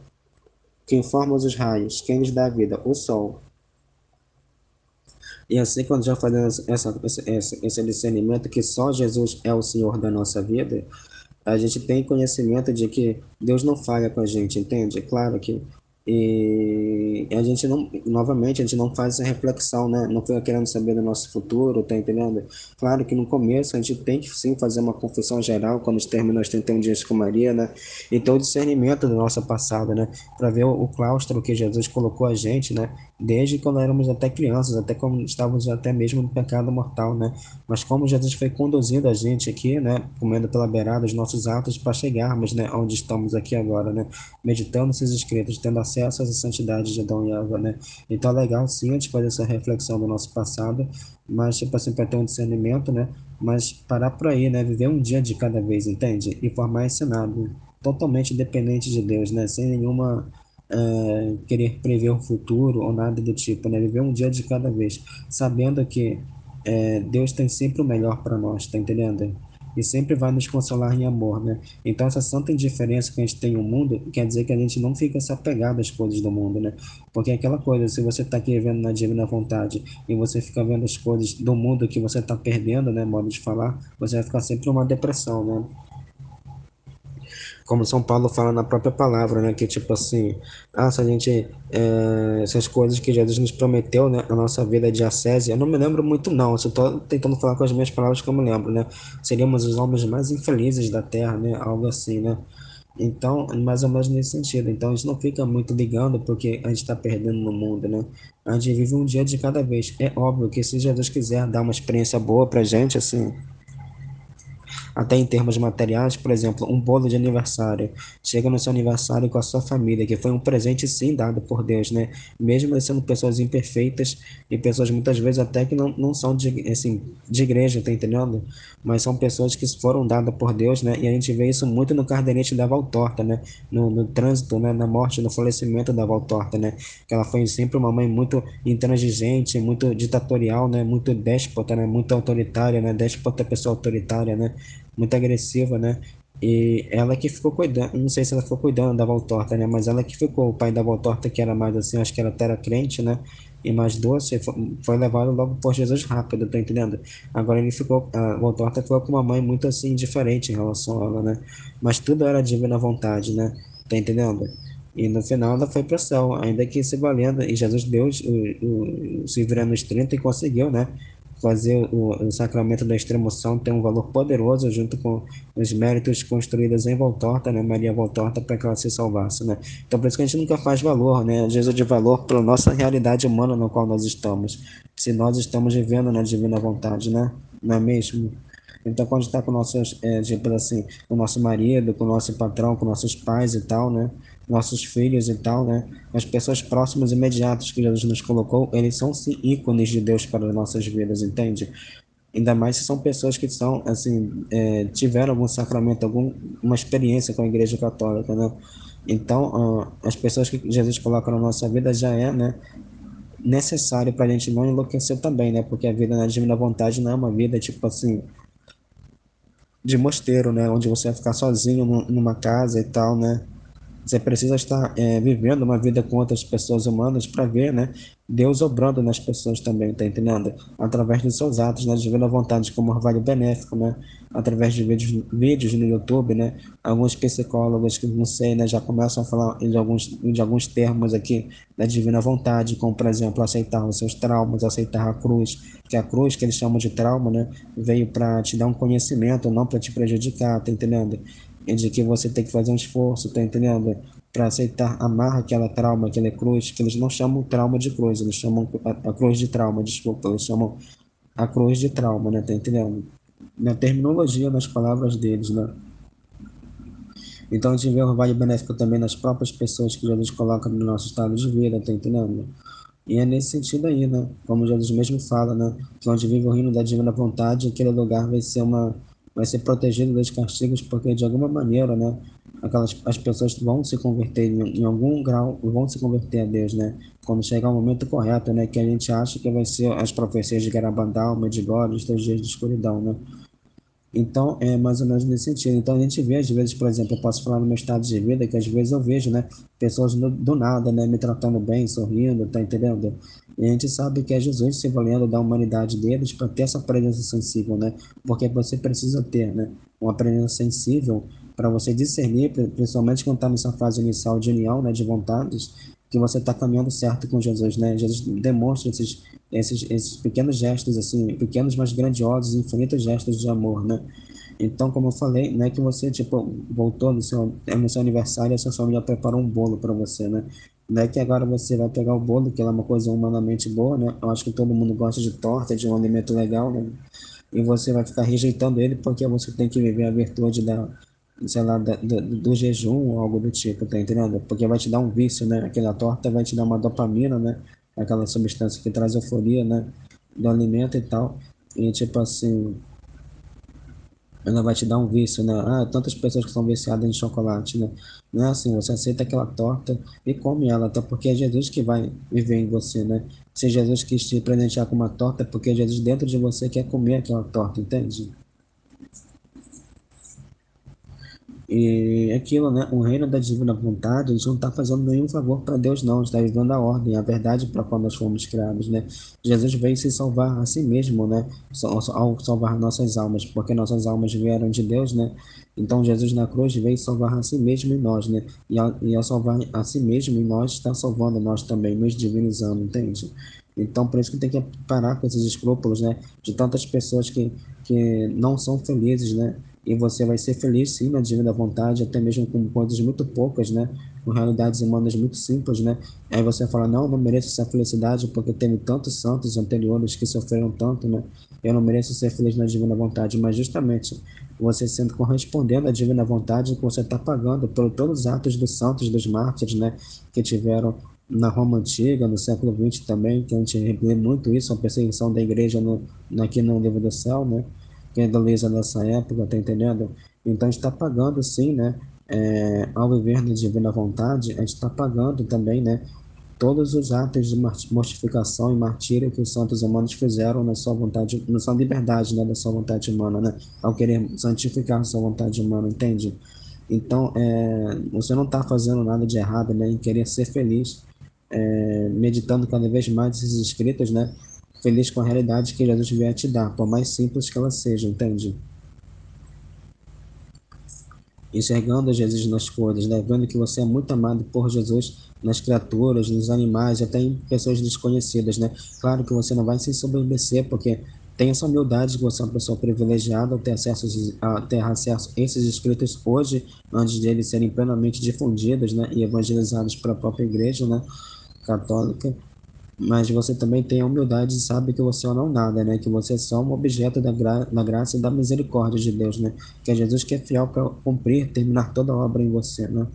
Quem forma os raios? Quem lhes dá a vida? O sol. E assim, quando já fazemos esse discernimento que só Jesus é o Senhor da nossa vida, a gente tem conhecimento de que Deus não falha com a gente, entende? Claro que e a gente não, novamente, a gente não faz essa reflexão, né? Não fica querendo saber do nosso futuro, tá entendendo? Claro que no começo a gente tem que sim fazer uma confissão geral quando a gente termina os 31 dias com Maria, né? Então, o discernimento do nosso passado, né? Para ver o claustro que Jesus colocou a gente, né? Desde quando éramos até crianças, até quando estávamos até mesmo no pecado mortal, né? Mas como Jesus foi conduzindo a gente aqui, né, comendo pela beirada os nossos atos para chegarmos, né, onde estamos aqui agora, né, meditando esses escritos, tendo acesso às santidades de Adão e Eva, né. Então é legal sim a gente fazer essa reflexão do nosso passado, mas tipo assim, para ter um discernimento, né, mas parar por aí, né, viver um dia de cada vez, entende? E formar esse nada, totalmente dependente de Deus, né, sem nenhuma querer prever o futuro ou nada do tipo, né? Viver um dia de cada vez, sabendo que Deus tem sempre o melhor para nós, tá entendendo? E sempre vai nos consolar em amor, né? Então, essa santa indiferença que a gente tem no mundo quer dizer que a gente não fica se apegado às coisas do mundo, né? Porque é aquela coisa, se você está aqui vivendo na divina vontade e você fica vendo as coisas do mundo que você está perdendo, né? Modo de falar, você vai ficar sempre numa depressão, né? Como São Paulo fala na própria palavra, né? Que tipo assim, se a gente, essas coisas que Jesus nos prometeu, né? Na nossa vida de ascese, eu não me lembro muito não, eu só tô tentando falar com as minhas palavras que eu me lembro, né? Seríamos os homens mais infelizes da Terra, né? Algo assim, né? Então, mais ou menos nesse sentido. Então, a gente não fica muito ligando porque a gente está perdendo no mundo, né? A gente vive um dia de cada vez. É óbvio que se Jesus quiser dar uma experiência boa pra gente, assim, até em termos materiais, por exemplo, um bolo de aniversário. Chega no seu aniversário com a sua família, que foi um presente sim dado por Deus, né? Mesmo eles sendo pessoas imperfeitas e pessoas muitas vezes até que não são de, assim, de igreja, tá entendendo? Mas são pessoas que foram dadas por Deus, né? E a gente vê isso muito no Cardenete da Valtorta, né? No trânsito, né? Na morte, no falecimento da Valtorta, né? Que ela foi sempre uma mãe muito intransigente, muito ditatorial, né? Muito déspota, né? Muito autoritária, né? Déspota é pessoa autoritária, né? Muito agressiva, né? E ela que ficou cuidando, não sei se ela ficou cuidando da Valtorta, né? Mas ela que ficou, o pai da Valtorta, que era mais assim, acho que ela até era crente, né? E mais doce, foi levado logo por Jesus rápido, tá entendendo? Agora ele ficou, a Valtorta ficou com uma mãe muito assim, diferente em relação a ela, né? Mas tudo era divina vontade, né? Tá entendendo? E no final ela foi para o céu, ainda que se valendo, e Jesus deu se virando nos 30 e conseguiu, né? fazer o sacramento da extrema-unção ter um valor poderoso junto com os méritos construídos em Voltorta, né, Maria Voltorta, para que ela se salvasse, né? Então, por isso que a gente nunca faz valor, né? Jesus de valor para a nossa realidade humana na qual nós estamos. Se nós estamos vivendo na divina vontade, né? Não é mesmo? Então, quando está com nossos, tipo assim, com o nosso marido, com o nosso patrão, com nossos pais e tal, né? Nossos filhos e tal, né? As pessoas próximas e imediatas que Jesus nos colocou, eles são sim ícones de Deus para as nossas vidas, entende? Ainda mais se são pessoas que são, assim, tiveram algum sacramento, alguma experiência com a Igreja Católica, né? Então, as pessoas que Jesus coloca na nossa vida já é, né, necessário para a gente não enlouquecer também, né? Porque a vida na divina vontade não é uma vida, tipo assim, de mosteiro, né? Onde você vai ficar sozinho numa casa e tal, né? Você precisa estar vivendo uma vida com outras pessoas humanas para ver, né? Deus obrando nas pessoas também, tá entendendo? Através dos seus atos, né? De divina vontade, como orvalho benéfico, né? Através de vídeos no YouTube, né? Alguns psicólogos que não sei, né? Já começam a falar de alguns termos aqui da divina vontade, como por exemplo, aceitar os seus traumas, aceitar a cruz, que a cruz que eles chamam de trauma, né? Veio para te dar um conhecimento, não para te prejudicar, tá entendendo? E de que você tem que fazer um esforço, tá entendendo? Para aceitar, amar aquela trauma, aquela cruz, que eles não chamam trauma de cruz, eles chamam a cruz de trauma, desculpa, eles chamam a cruz de trauma, né? Tá entendendo? Na terminologia das palavras deles, né? Então a gente vê o orvalho benéfico também nas próprias pessoas que Jesus coloca no nosso estado de vida, tá entendendo? E é nesse sentido aí, né? Como Jesus mesmo fala, né? Que onde vive o reino da divina vontade, aquele lugar vai ser protegido dos castigos, porque de alguma maneira, né? As pessoas vão se converter em algum grau, vão se converter a Deus, né? Quando chegar o momento correto, né? Que a gente acha que vai ser as profecias de Garabandal, Medjugorje, os 3 dias de escuridão, né? Então, é mais ou menos nesse sentido. Então, a gente vê, às vezes, por exemplo, eu posso falar no meu estado de vida, que às vezes eu vejo, né, pessoas do nada, né, me tratando bem, sorrindo, tá entendendo? E a gente sabe que é Jesus se valendo da humanidade deles para ter essa presença sensível, né? Porque você precisa ter, né, uma presença sensível para você discernir, principalmente quando está nessa fase inicial de união, né, de vontades, que você está caminhando certo com Jesus, né? Jesus demonstra esses pequenos gestos, assim, pequenos, mas grandiosos, infinitos gestos de amor, né? Então, como eu falei, não é que você, tipo, voltou no seu aniversário e a sua família preparou um bolo para você, né? Não é que agora você vai pegar o bolo, que ela é uma coisa humanamente boa, né? Eu acho que todo mundo gosta de torta, de um alimento legal, né? E você vai ficar rejeitando ele porque você tem que viver a virtude sei lá, do jejum ou algo do tipo, tá entendendo? Porque vai te dar um vício, né? Aquela torta vai te dar uma dopamina, né? Aquela substância que traz euforia, né? Do alimento e tal. E tipo assim, ela vai te dar um vício, né? Ah, tantas pessoas que são viciadas em chocolate, né? Não é assim, você aceita aquela torta e come ela, até porque é Jesus que vai viver em você, né? Se Jesus quis te presentear com uma torta, é porque Jesus dentro de você quer comer aquela torta, entende? E aquilo, né? O reino da divina vontade, a gente não está fazendo nenhum favor para Deus, não. A gente está vivendo a ordem, a verdade para qual nós fomos criados, né? Jesus veio se salvar a si mesmo, né? Ao salvar nossas almas, porque nossas almas vieram de Deus, né? Então Jesus na cruz veio salvar a si mesmo em nós, né? E ao salvar a si mesmo em nós, está salvando nós também, nos divinizando, entende? Então, por isso que tem que parar com esses escrúpulos, né? De tantas pessoas que não são felizes, né? E você vai ser feliz sim na divina vontade, até mesmo com coisas muito poucas, né? Com realidades humanas muito simples, né? Aí você fala, não, eu não mereço essa felicidade porque tenho tantos santos anteriores que sofreram tanto, né? Eu não mereço ser feliz na divina vontade, mas justamente você sendo correspondendo à divina vontade que você está pagando por todos os atos dos santos, dos mártires, né? Que tiveram na Roma Antiga, no século XX também, que a gente vê muito isso, a perseguição da igreja aqui no Livro do Céu, né? Que é da Luísa nessa época, tá entendendo? Então a gente está pagando sim, né? Ao viver na divina vontade, a gente está pagando também, né? Todos os atos de mortificação e martírio que os santos humanos fizeram na sua vontade, na sua liberdade, né? Da sua vontade humana, né? Ao querer santificar a sua vontade humana, entende? Então, você não está fazendo nada de errado, né? Em querer ser feliz, meditando cada vez mais esses escritos, né? Feliz com a realidade que Jesus vier te dar, por mais simples que ela seja, entende? Enxergando Jesus nas coisas, né? Vendo que você é muito amado por Jesus nas criaturas, nos animais, até em pessoas desconhecidas, né? Claro que você não vai se ensoberbecer, porque Tenha essa humildade que você é uma pessoa privilegiada ao ter acesso a esses escritos hoje, antes de eles serem plenamente difundidos, né, e evangelizados pela própria igreja, né, católica. Mas você também tem a humildade e sabe que você não é nada, né? Que você é só um objeto da graça e da misericórdia de Deus, né? Que é Jesus que é fiel para cumprir, terminar toda a obra em você, né?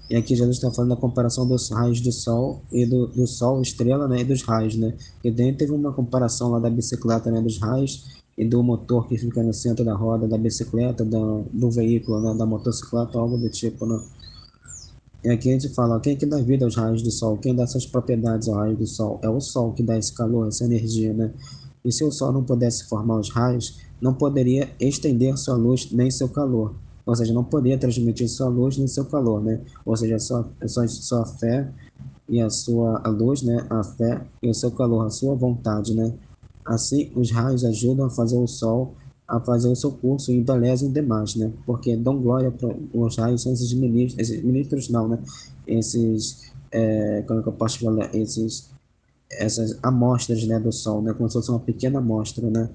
E aqui Jesus está falando da comparação dos raios do sol e do sol, estrela, né? E dos raios, né? E dentro teve uma comparação lá da bicicleta, né? Dos raios e do motor que fica no centro da roda da bicicleta, do veículo, né? Da motocicleta, algo do tipo, né? E aqui a gente fala, quem é que dá vida aos raios do sol? Quem dá essas propriedades aos raios do sol? É o sol que dá esse calor, essa energia, né? E se o sol não pudesse formar os raios, não poderia estender sua luz nem seu calor. Ou seja, não poderia transmitir sua luz nem seu calor, né? Ou seja, sua fé e a luz, né? A fé e o seu calor, a sua vontade, né? Assim, os raios ajudam a fazer o sol a fazer o seu curso e embelezam demais, né? Porque dão glória para os raios, são esses ministros não, né? Como é que eu posso falar? Essas amostras, né, do sol, né? Como se fosse uma pequena amostra, né?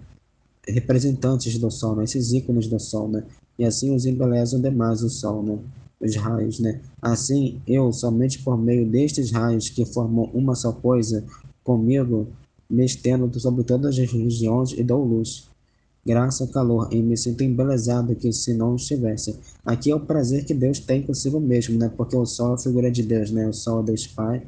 Representantes do sol, né? Esses ícones do sol, né? E assim os embelezam demais o sol, né? Os raios, né? Assim, eu, somente por meio destes raios que formam uma só coisa comigo, me estendo sobre todas as regiões e dou luz graça, calor, e me sinto embelezado que se não estivesse. Aqui é o prazer que Deus tem consigo mesmo, né? Porque o sol é a figura de Deus, né? O sol é Deus Pai,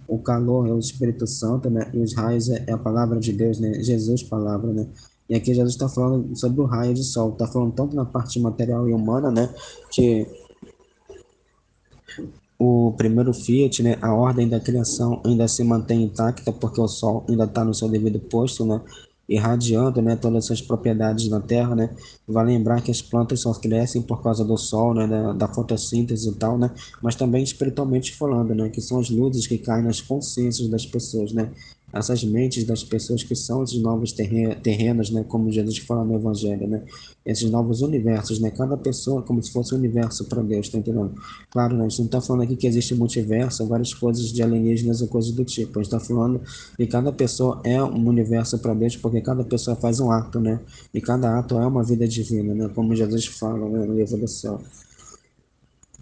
o calor é o Espírito Santo, né? E os raios é a palavra de Deus, né? Jesus, palavra, né? E aqui Jesus está falando sobre o raio de sol, está falando tanto na parte material e humana, né? Que o primeiro Fiat, né? A ordem da criação ainda se mantém intacta porque o sol ainda está no seu devido posto, né? Irradiando, né, todas essas propriedades na Terra, né? Vai lembrar que as plantas só crescem por causa do sol, né, da fotossíntese e tal, né? Mas também espiritualmente falando, né, que são as luzes que caem nas consciências das pessoas, né? Essas mentes das pessoas que são esses novos terrenos, né, como Jesus fala no Evangelho, né? Esses novos universos, né? Cada pessoa é como se fosse um universo para Deus, tá entendendo? Claro, né, a gente não está falando aqui que existe multiverso, várias coisas de alienígenas ou coisas do tipo. A gente está falando que cada pessoa é um universo para Deus, porque cada pessoa faz um ato, né? E cada ato é uma vida divina, né? Como Jesus fala, né, no livro do céu.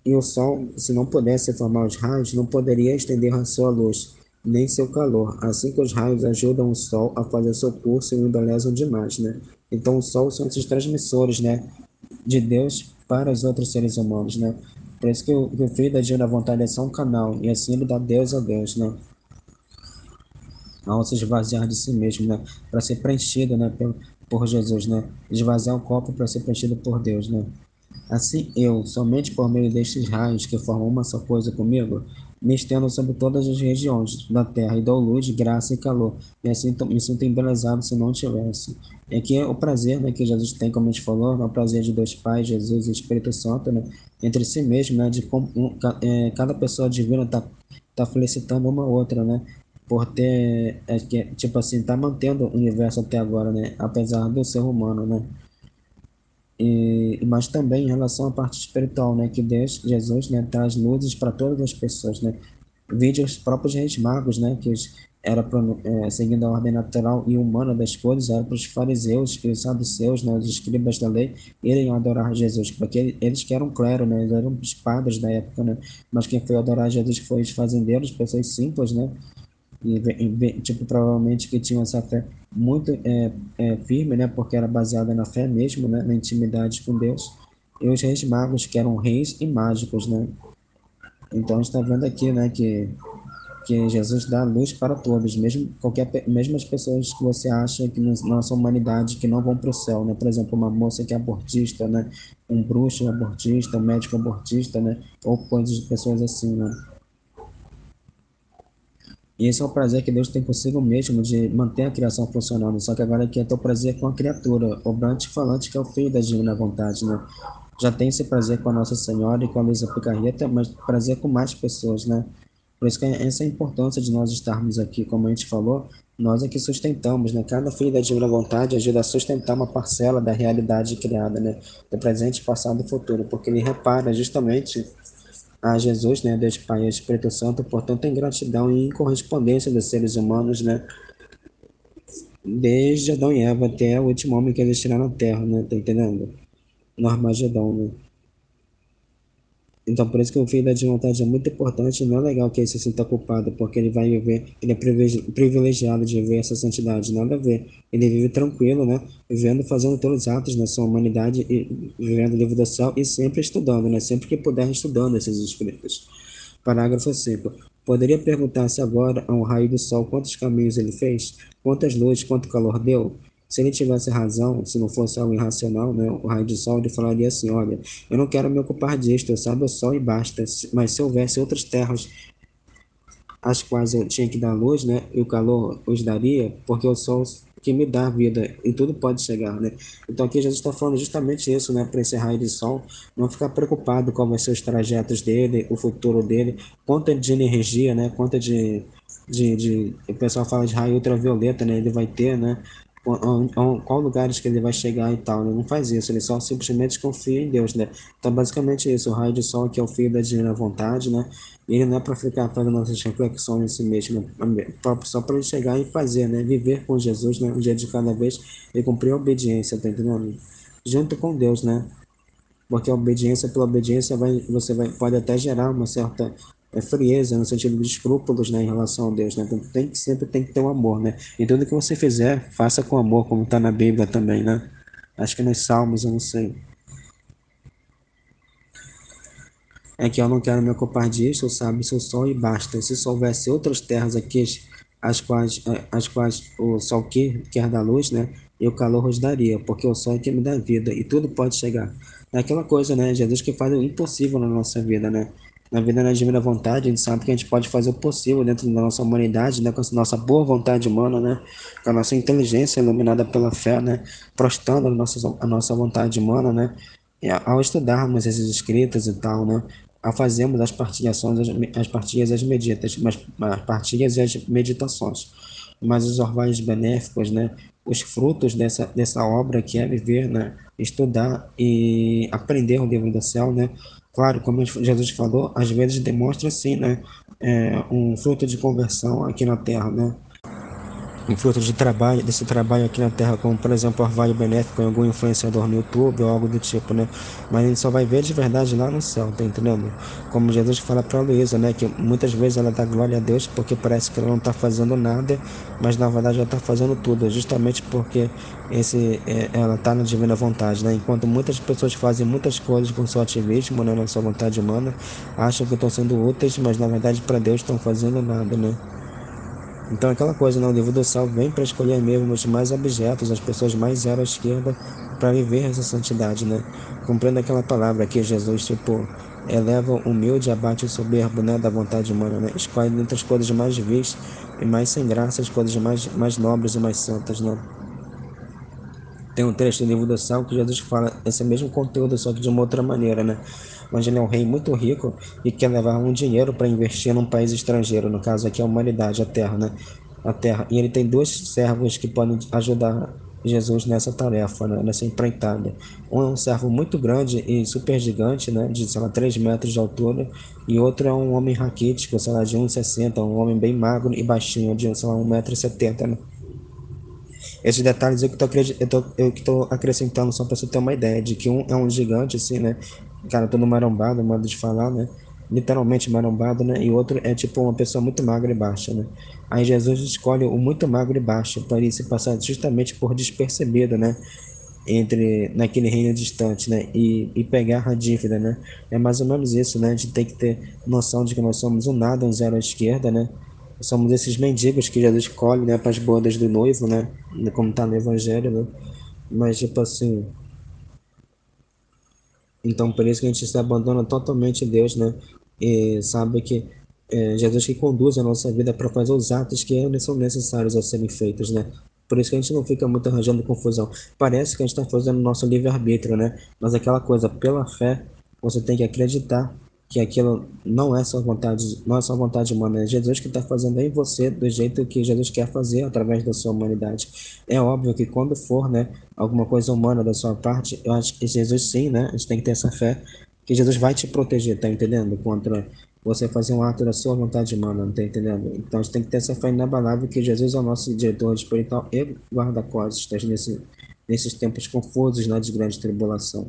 E o sol, se não pudesse formar os raios, não poderia estender a sua luz, nem seu calor. Assim que os raios ajudam o sol a fazer seu curso e o embelezam demais, né? Então, o sol são esses transmissores, né? De Deus para os outros seres humanos, né? Por isso que o filho da divina vontade é só um canal, e assim ele dá Deus a Deus, né? Ao se esvaziar de si mesmo, né? Para ser preenchido, né? Por Jesus, né? Esvaziar o copo para ser preenchido por Deus, né? Assim eu, somente por meio destes raios que formam uma só coisa comigo, me estendo sobre todas as regiões da terra e dou luz, graça e calor, e assim me sinto embelezado se não tivesse. E aqui é o prazer, né, que Jesus tem, como a gente falou, é o prazer de Deus Pai, Jesus e Espírito Santo, né, entre si mesmo, né, de como cada pessoa divina tá felicitando uma outra, né, por ter, tipo assim, tá mantendo o universo até agora, né, apesar do ser humano, né. Mas também em relação à parte espiritual, né, que Deus, Jesus, né, traz luzes para todas as pessoas, né, vide os próprios reis magos, né, seguindo a ordem natural e humana das coisas, era para os fariseus e os saduceus, né, os escribas da lei, irem adorar Jesus, porque eles que eram clero, né, eles eram os padres da época, né, mas quem foi adorar Jesus foi os fazendeiros, pessoas simples, né, tipo, provavelmente que tinham essa fé muito firme, né, porque era baseada na fé mesmo, né, na intimidade com Deus, e os reis magos, que eram reis e mágicos, né, então a gente está vendo aqui, né, que Jesus dá luz para todos, mesmo as pessoas que você acha que na nossa humanidade que não vão para o céu, né, por exemplo, uma moça que é abortista, né, um bruxo abortista, um médico abortista, né, ou coisas de pessoas assim, né. E esse é o prazer que Deus tem consigo mesmo de manter a criação funcionando. Só que agora aqui é teu prazer com a criatura, obrante e falante, que é o filho da divina vontade, né? Já tem esse prazer com a Nossa Senhora e com a Luísa Picarreta, mas prazer com mais pessoas, né? Por isso que essa é a importância de nós estarmos aqui, como a gente falou, nós é que sustentamos, né? Cada filho da divina vontade ajuda a sustentar uma parcela da realidade criada, né? Do presente, passado e futuro, porque ele repara justamente a Jesus, né, Deus Pai e Espírito Santo, portanto, em gratidão e em correspondência dos seres humanos, né, desde Adão e Eva até o último homem que existirá na Terra, né? Tá entendendo? No Armagedon, né? Então, por isso que o filho de vontade é muito importante. Não é legal que ele se sinta culpado, porque ele vai viver, ele é privilegiado de viver essa santidade. Nada a ver. Ele vive tranquilo, né? Vivendo, fazendo todos os atos na sua humanidade e vivendo o livro do céu e sempre estudando, né? Sempre que puder, estudando esses escritos. Parágrafo 5. Poderia perguntar-se agora a um raio do sol quantos caminhos ele fez, quantas luzes, quanto calor deu? Se ele tivesse razão, se não fosse algo irracional, né, o raio do sol, ele falaria assim: olha, eu não quero me ocupar disto, eu sabe o sol e basta. Mas se houvesse outras terras às quais eu tinha que dar luz, né, e o calor os daria, porque o sol que me dá vida e tudo pode chegar, né? Então aqui Jesus está falando justamente isso, né, para esse raio de sol não ficar preocupado com vai ser os trajetos dele, o futuro dele, quanto de energia, né, quanto o pessoal fala de raio ultravioleta, né, ele vai ter, né, qual lugares que ele vai chegar e tal, né? Não faz isso, ele só simplesmente confia em Deus, né? Então basicamente isso, o raio de sol que é o filho da divina vontade, né? Ele não é para ficar fazendo nossas reflexões em si mesmo, só para ele chegar e fazer, né? Viver com Jesus, né? Um dia de cada vez e cumprir a obediência, tá entendendo? Junto com Deus, né? Porque a obediência pela obediência pode até gerar uma certa frieza no sentido de escrúpulos, né, em relação a Deus, né? Então sempre tem que ter um amor, né? E tudo que você fizer, faça com amor, como está na Bíblia também, né? Acho que nos Salmos, eu não sei. É que eu não quero me ocupar disso, sabe? Sou sol e basta. Se soubesse outras terras aqui, as quais o sol quer dar luz, né? E o calor os daria, porque o sol é que me dá vida e tudo pode chegar. É aquela coisa, né? Jesus que faz o impossível na nossa vida, né? Na vida na divina vontade, a gente sabe que a gente pode fazer o possível dentro da nossa humanidade, né? Com a nossa boa vontade humana, né? Com a nossa inteligência iluminada pela fé, né? Prostando a nossa vontade humana, né? E ao estudarmos esses escritos e tal, né? Ao fazermos as partilhas e as meditas, as partilhas e as meditações, mas os orvalhos benéficos, né, os frutos dessa obra que é viver, né, estudar e aprender o livro do céu, né, claro, como Jesus falou, às vezes demonstra sim, né, um fruto de conversão aqui na Terra, né, em fruto desse trabalho aqui na Terra, como por exemplo orvalho benéfico em algum influenciador no YouTube ou algo do tipo, né? Mas a gente só vai ver de verdade lá no céu, tá entendendo? Como Jesus fala para Luísa, né? Que muitas vezes ela dá glória a Deus porque parece que ela não tá fazendo nada, mas na verdade ela tá fazendo tudo, justamente porque ela tá na divina vontade, né? Enquanto muitas pessoas fazem muitas coisas com seu ativismo, né? Na sua vontade humana, acham que estão sendo úteis, mas na verdade para Deus estão fazendo nada, né? Então, aquela coisa, né? O livro do céu vem para escolher mesmo os mais abjetos, as pessoas mais zero à esquerda, para viver essa santidade, né? Cumprindo aquela palavra que Jesus, tipo, eleva o humilde e abate o soberbo, né? Da vontade humana, né? Escolhe entre as coisas mais vis e mais sem graça, as coisas mais nobres e mais santas, né? Tem um trecho do livro do céu que Jesus fala esse mesmo conteúdo, só que de uma outra maneira, né? Onde ele é um rei muito rico e quer levar um dinheiro para investir num país estrangeiro, no caso aqui é a humanidade, a terra, né? A terra. E ele tem dois servos que podem ajudar Jesus nessa tarefa, né? Nessa empreitada. Um é um servo muito grande e super gigante, né? De, sei lá, 3 metros de altura. E outro é um homem raquítico, sei lá, de 1,60, um homem bem magro e baixinho, de, sei lá, 1,70 m, né? Esses detalhes eu que tô acrescentando só para você ter uma ideia de que um é um gigante, assim, né? Cara, todo marombado, modo de falar, né? Literalmente marombado, né? E outro é tipo uma pessoa muito magra e baixa, né? Aí Jesus escolhe o muito magro e baixo para ele se passar justamente por despercebido, né? Naquele reino distante, né? E pegar a dívida, né? É mais ou menos isso, né? A gente tem que ter noção de que nós somos um nada, um zero à esquerda, né? Somos esses mendigos que Jesus escolhe, né? Para as bodas do noivo, né? Como tá no Evangelho, né? Mas, tipo assim, então por isso que a gente se abandona totalmente a Deus, né? E sabe que é Jesus que conduz a nossa vida para fazer os atos que são necessários a serem feitos, né? Por isso que a gente não fica muito arranjando confusão. Parece que a gente está fazendo o nosso livre-arbítrio, né? Mas aquela coisa, pela fé, você tem que acreditar que aquilo não é sua vontade, não é sua vontade humana, é Jesus que está fazendo em você do jeito que Jesus quer fazer através da sua humanidade. É óbvio que quando for, né, alguma coisa humana da sua parte, eu acho que Jesus sim, né? A gente tem que ter essa fé que Jesus vai te proteger, tá entendendo? Contra você fazer um ato da sua vontade humana, não tá entendendo? Então a gente tem que ter essa fé inabalável que Jesus é o nosso diretor espiritual e guarda-costas nesses tempos confusos, né, de grande tribulação.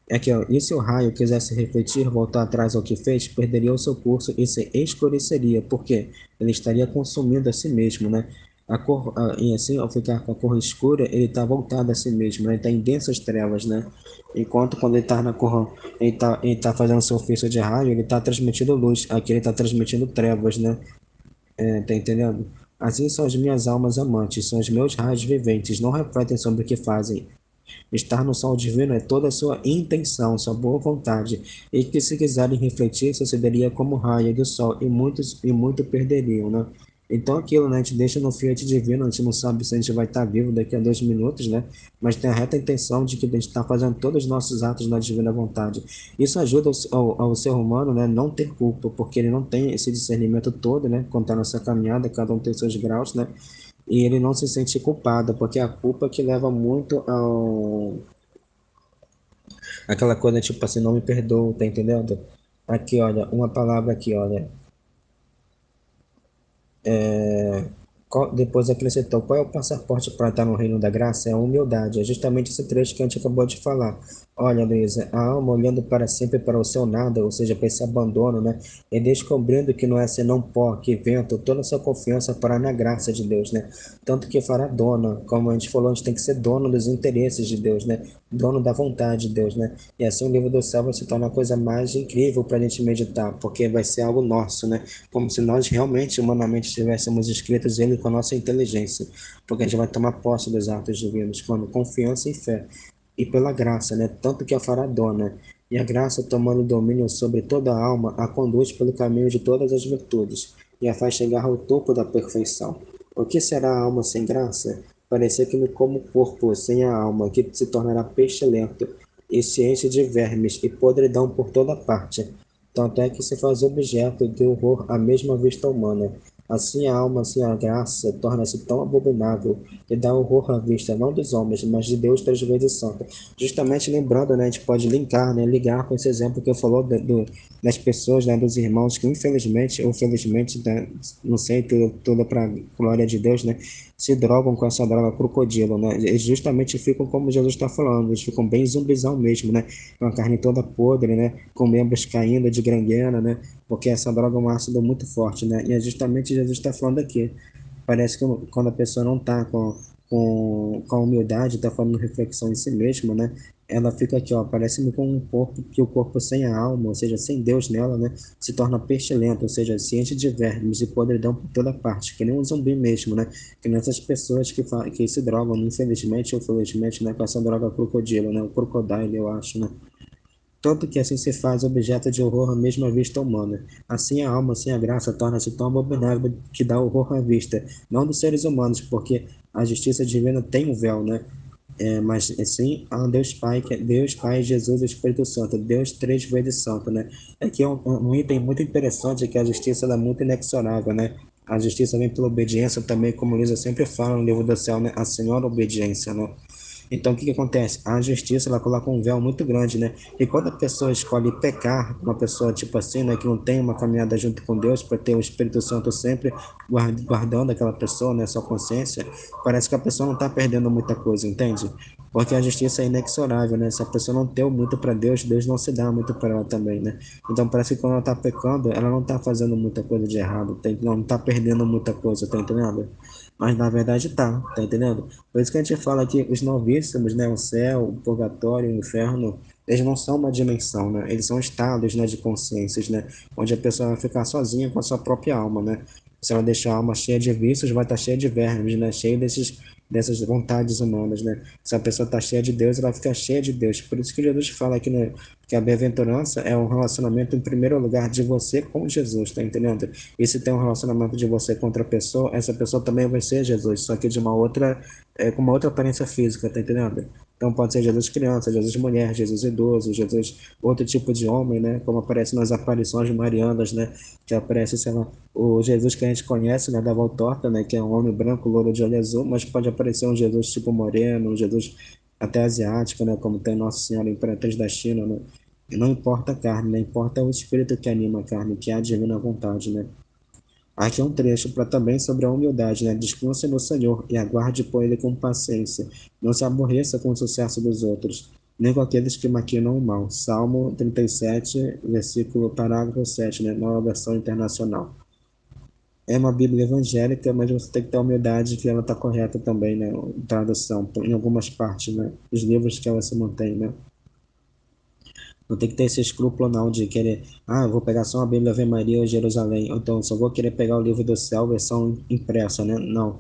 É que, ó, e se o raio quisesse refletir, voltar atrás ao que fez, perderia o seu curso e se escureceria, porque ele estaria consumindo a si mesmo, né? E assim, ao ficar com a cor escura, ele está voltado a si mesmo, né? Ele está em densas trevas, né? Enquanto quando ele está na cor, ele tá fazendo seu ofício de raio, ele está transmitindo luz, aqui ele está transmitindo trevas, né? Tá entendendo? Assim são as minhas almas amantes, são os meus raios viventes, não refletem sobre o que fazem. Estar no sol divino é toda a sua intenção, sua boa vontade, e que se quiserem refletir, sucederia como raio do sol, e muito perderiam, né? Então aquilo, né, a gente deixa no fiat divino, a gente não sabe se a gente vai estar vivo daqui a 2 minutos, né? Mas tem a reta intenção de que a gente está fazendo todos os nossos atos na divina vontade. Isso ajuda ao ser humano, né, não ter culpa, porque ele não tem esse discernimento todo, né? Quando está nessa caminhada, cada um tem seus graus, né? E ele não se sente culpado, porque é a culpa que leva muito ao aquela coisa tipo assim, não me perdoa, tá entendendo? Aqui, olha, uma palavra aqui, olha. Depois acrescentou, qual é o passaporte para estar no reino da graça? É a humildade. É justamente esse trecho que a gente acabou de falar. Olha, Luísa, a alma olhando para sempre para o seu nada, ou seja, para esse abandono, né? E descobrindo que não é senão pó, que vento, toda a sua confiança para na graça de Deus, né? Tanto que fará dona, como a gente falou, a gente tem que ser dono dos interesses de Deus, né? Dono da vontade de Deus, né? E assim o livro do céu vai se tornar a coisa mais incrível para a gente meditar, porque vai ser algo nosso, né? Como se nós realmente, humanamente, tivéssemos escritos ele com a nossa inteligência, porque a gente vai tomar posse dos atos divinos, com confiança e fé, e pela graça, né? Tanto que a fará dona, e a graça, tomando domínio sobre toda a alma, a conduz pelo caminho de todas as virtudes, e a faz chegar ao topo da perfeição. O que será a alma sem graça? Parecer que me como o corpo sem a alma, que se tornará pestilento, e se enche de vermes e podridão por toda parte. Tanto é que se faz objeto de horror à mesma vista humana. Assim a alma, assim a graça, torna-se tão abominável e dá horror à vista, não dos homens, mas de Deus 3 vezes santo. Justamente lembrando, né, a gente pode linkar, né, ligar com esse exemplo que eu falou das pessoas, né, dos irmãos que infelizmente ou felizmente, né, não sei, tudo para glória de Deus, né, se drogam com essa droga crocodilo, né, eles justamente ficam como Jesus está falando, eles ficam bem zumbizão mesmo, né, com a carne toda podre, né, com membros caindo de gangrena, né, porque essa droga é um ácido muito forte, né, e é justamente Jesus está falando aqui. Parece que quando a pessoa não está com a humildade, está fazendo reflexão em si mesma, né? Ela fica aqui, ó, parece-me com um corpo, que o corpo sem a alma, ou seja, sem Deus nela, né? Se torna pestilento, ou seja, se enche de vermes e podridão por toda parte, que nem um zumbi mesmo, né? Que nem essas pessoas que se drogam, infelizmente ou felizmente, né? Com essa droga crocodilo, né? O crocodile, eu acho, né? Tanto que assim se faz objeto de horror à mesma vista humana. Assim a alma sem a graça torna-se tão abominável que dá horror à vista, não dos seres humanos, porque a justiça divina tem um véu, né? Mas sim a Deus Pai, que é Deus Pai, Jesus e Espírito Santo, Deus 3 vezes santo, né? Aqui é um item muito interessante que a justiça ela é muito inexorável, né? A justiça vem pela obediência também, como Luísa sempre fala no livro do céu, né? A senhora obediência, né? Então, o que que acontece? A justiça, ela coloca um véu muito grande, né? E quando a pessoa escolhe pecar, uma pessoa tipo assim, né, que não tem uma caminhada junto com Deus, para ter o Espírito Santo sempre guardando aquela pessoa, né, sua consciência, parece que a pessoa não está perdendo muita coisa, entende? Porque a justiça é inexorável, né? Se a pessoa não deu muito para Deus, Deus não se dá muito para ela também, né? Então, parece que quando ela está pecando, ela não está fazendo muita coisa de errado, não está perdendo muita coisa, tá entendendo? Mas na verdade tá entendendo? Por isso que a gente fala que os novíssimos, né, o céu, o purgatório, o inferno, eles não são uma dimensão, né? Eles são estados, né, de consciências, né? Onde a pessoa vai ficar sozinha com a sua própria alma, né? Se ela deixar a alma cheia de vícios, vai estar cheia de vermes, né? Cheia dessas vontades humanas, né? Se a pessoa está cheia de Deus, ela fica cheia de Deus. Por isso que Jesus fala aqui, né, que a bem-aventurança é um relacionamento, em primeiro lugar, de você com Jesus, tá entendendo? E se tem um relacionamento de você com outra pessoa, essa pessoa também vai ser Jesus, só que de uma outra, com uma outra aparência física, tá entendendo? Então pode ser Jesus criança, Jesus mulher, Jesus idoso, Jesus outro tipo de homem, né? Como aparece nas aparições marianas, né? Que aparece, sei lá, o Jesus que a gente conhece, né? Da Voltorta, né? Que é um homem branco, louro de olho azul, mas pode aparecer um Jesus tipo moreno, um Jesus até asiático, né? Como tem Nossa Senhora Imperatriz da China, né? Não importa a carne, né? Importa o espírito que anima a carne, que é a divina vontade, né? Aqui é um trecho para também sobre a humildade, né? Descanse no Senhor e aguarde por Ele com paciência. Não se aborreça com o sucesso dos outros, nem com aqueles que maquinam o mal. Salmo 37, versículo, parágrafo 7, né? Nova versão internacional. É uma Bíblia evangélica, mas você tem que ter a humildade que ela está correta também, né? Tradução, em algumas partes, né? Os livros que ela se mantém, né? Não tem que ter esse escrúpulo não de querer, eu vou pegar só uma Bíblia Ave Maria ou Jerusalém, ou então só vou querer pegar o livro do céu, versão impressa, né? Não.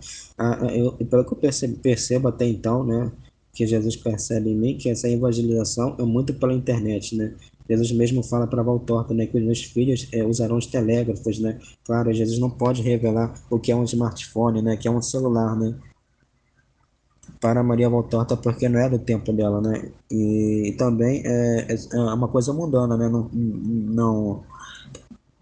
Pelo que eu percebo até então, né, que Jesus percebe em mim, que essa evangelização é muito pela internet, né? Jesus mesmo fala para Valtorta, né, que os meus filhos usarão os telégrafos, né? Claro, Jesus não pode revelar o que é um smartphone, né, que é um celular, né? Para Maria Valtorta porque não é do tempo dela, né? E também é uma coisa mundana, né? Não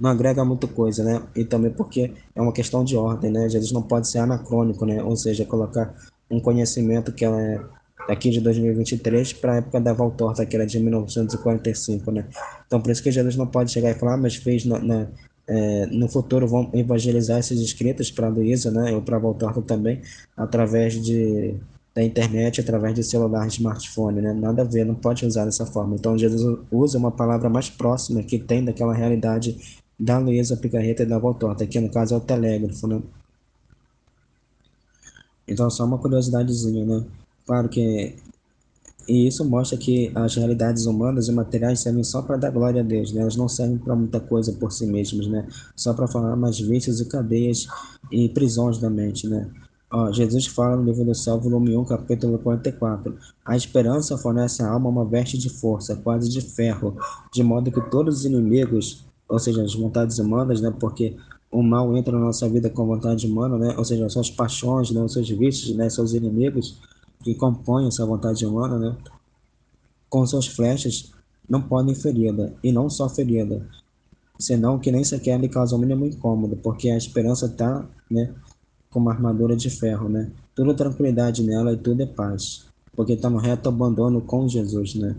agrega muita coisa, né? E também porque é uma questão de ordem, né? Jesus não pode ser anacrônico, né? Ou seja, colocar um conhecimento que é daqui de 2023 para a época da Valtorta, que era de 1945, né? Então, por isso que Jesus não pode chegar e falar, mas fez no futuro vão evangelizar esses escritos para a Luísa, né? Ou para a Valtorta também, através da internet, através de celular, smartphone, né? Nada a ver, não pode usar dessa forma. Então, Jesus usa uma palavra mais próxima que tem daquela realidade da Luísa Picarreta e da Valtorta, que no caso é o telégrafo, né? Então, só uma curiosidadezinha, né? Claro que e isso mostra que as realidades humanas e materiais servem só para dar glória a Deus, né? Elas não servem para muita coisa por si mesmas, né? Só para formar mais vícios e cadeias e prisões da mente, né? Ó, Jesus fala no livro do Céu, volume 1, capítulo 44. A esperança fornece à alma uma veste de força, quase de ferro, de modo que todos os inimigos, ou seja, as vontades humanas, né? Porque o mal entra na nossa vida com vontade humana, né? Ou seja, suas paixões, né? Os seus vícios, né? Seus inimigos que compõem essa vontade humana, né? Com suas flechas não podem ferida, e não só ferida, senão que nem sequer lhe causa o mínimo incômodo, porque a esperança está, né, com uma armadura de ferro, né? Tudo tranquilidade nela e tudo é paz, porque está no reto abandono com Jesus, né?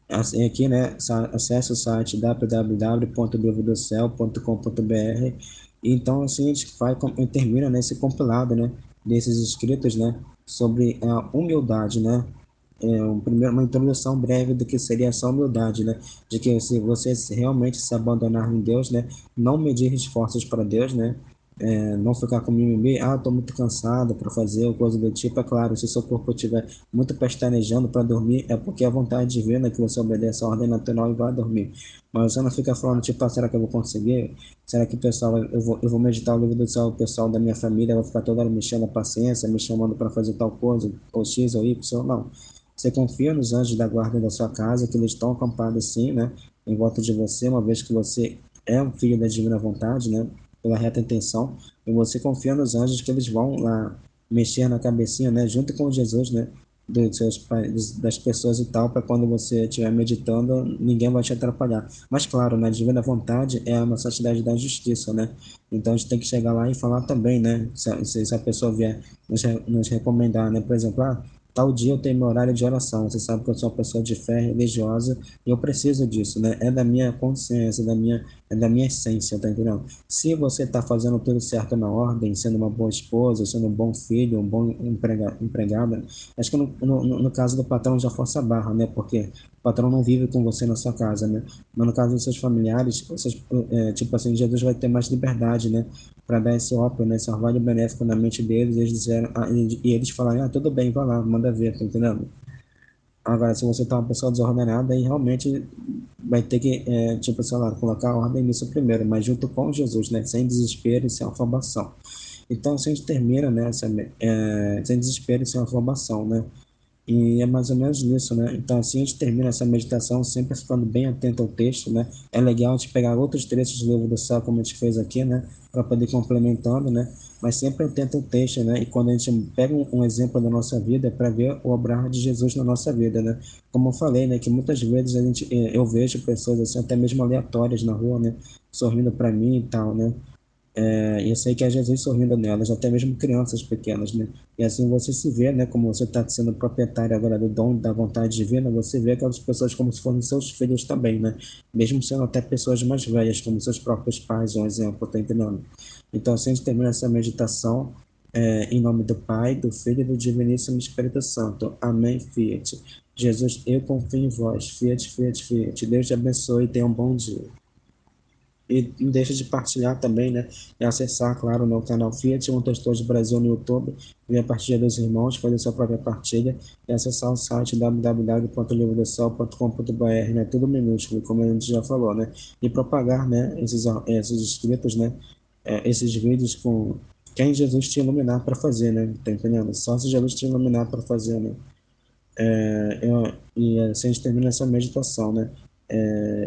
Assim, aqui, né, acesse o site www.livrodocel.com.br e então assim a gente vai e termina nesse compilado, né, desses escritos, né, sobre a humildade, né, uma introdução breve do que seria essa humildade, né? De que se você realmente se abandonar em Deus, né? Não medir esforços para Deus, né? Não ficar com mimimi, estou muito cansado para fazer ou coisa do tipo. É claro, se seu corpo estiver muito pestanejando para dormir, é porque é a vontade divina que você obedece à ordem natural e vai dormir. Mas você não fica falando, tipo, será que eu vou conseguir? Será que o pessoal, eu vou meditar o livro do céu, o pessoal da minha família vai ficar toda hora me enchendo a paciência, me chamando para fazer tal coisa, ou X ou Y? Não. Você confia nos anjos da guarda da sua casa, que eles estão acampados assim, né, em volta de você, uma vez que você é um filho da divina vontade, né, pela reta intenção, e você confia nos anjos que eles vão lá mexer na cabecinha, né, junto com Jesus, né, dos seus pais, das pessoas e tal, para quando você estiver meditando, ninguém vai te atrapalhar. Mas claro, na divina vontade é uma santidade da justiça, né? Então a gente tem que chegar lá e falar também, né? Se a pessoa vier nos recomendar, né? Por exemplo, tal dia eu tenho meu horário de oração. Você sabe que eu sou uma pessoa de fé religiosa e eu preciso disso, né? É da minha consciência, é da minha essência, tá entendendo? Se você está fazendo tudo certo na ordem, sendo uma boa esposa, sendo um bom filho, um bom empregado, acho que no caso do patrão já força a barra, né? Porque o patrão não vive com você na sua casa, né? Mas no caso dos seus familiares, tipo assim, Jesus vai ter mais liberdade, né? Para dar esse ópio, né? Esse orvalho benéfico na mente deles, eles disseram, e eles falaram, tudo bem, vai lá, manda ver, tá entendendo? Agora, se você tá uma pessoa desordenada, aí realmente vai ter que, tipo, sei lá, colocar ordem nisso primeiro, mas junto com Jesus, né? Sem desespero e sem afobação. Então, assim, a gente termina, né? Sem desespero e sem afobação, né? E é mais ou menos nisso, né? Então, assim, a gente termina essa meditação sempre ficando bem atento ao texto, né? É legal a gente pegar outros trechos do livro do céu, como a gente fez aqui, né? Para poder ir complementando, né? Mas sempre atento ao texto, né? E quando a gente pega um exemplo da nossa vida, é para ver o obrar de Jesus na nossa vida, né? Como eu falei, né? Que muitas vezes eu vejo pessoas, assim, até mesmo aleatórias na rua, né? Sorrindo para mim e tal, né? E eu sei que é Jesus sorrindo nelas, até mesmo crianças pequenas, né? E assim você se vê, né? Como você está sendo proprietário agora do dom da vontade divina, você vê aquelas pessoas como se fossem seus filhos também, né? Mesmo sendo até pessoas mais velhas, como seus próprios pais, um exemplo, tá entendendo? Então, assim, a gente termina essa meditação em nome do Pai, do Filho e do Diviníssimo Espírito Santo. Amém, Fiat. Jesus, eu confio em vós. Fiat, Fiat, Fiat. Deus te abençoe e tenha um bom dia. E não deixa de partilhar também, né? E acessar, claro, o meu canal Fiat, um Testor de Brasil no YouTube, ver a partilha dos irmãos, fazer sua própria partilha e acessar o site www.livrodocel.com.br, né? Tudo minúsculo, como a gente já falou, né? E propagar, né? Esses escritos, né? Esses vídeos com quem Jesus te iluminar para fazer, né? Tá entendendo? Só se Jesus te iluminar para fazer, né? E assim a gente termina essa meditação, né?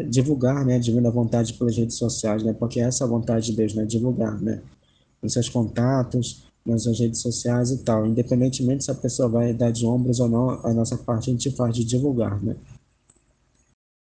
Divulgar, né, a divina vontade pelas redes sociais, né? Porque essa é a vontade de Deus, né? Divulgar, né? Nos seus contatos, nas suas redes sociais e tal. Independentemente se a pessoa vai dar de ombros ou não, a nossa parte a gente faz de divulgar, né?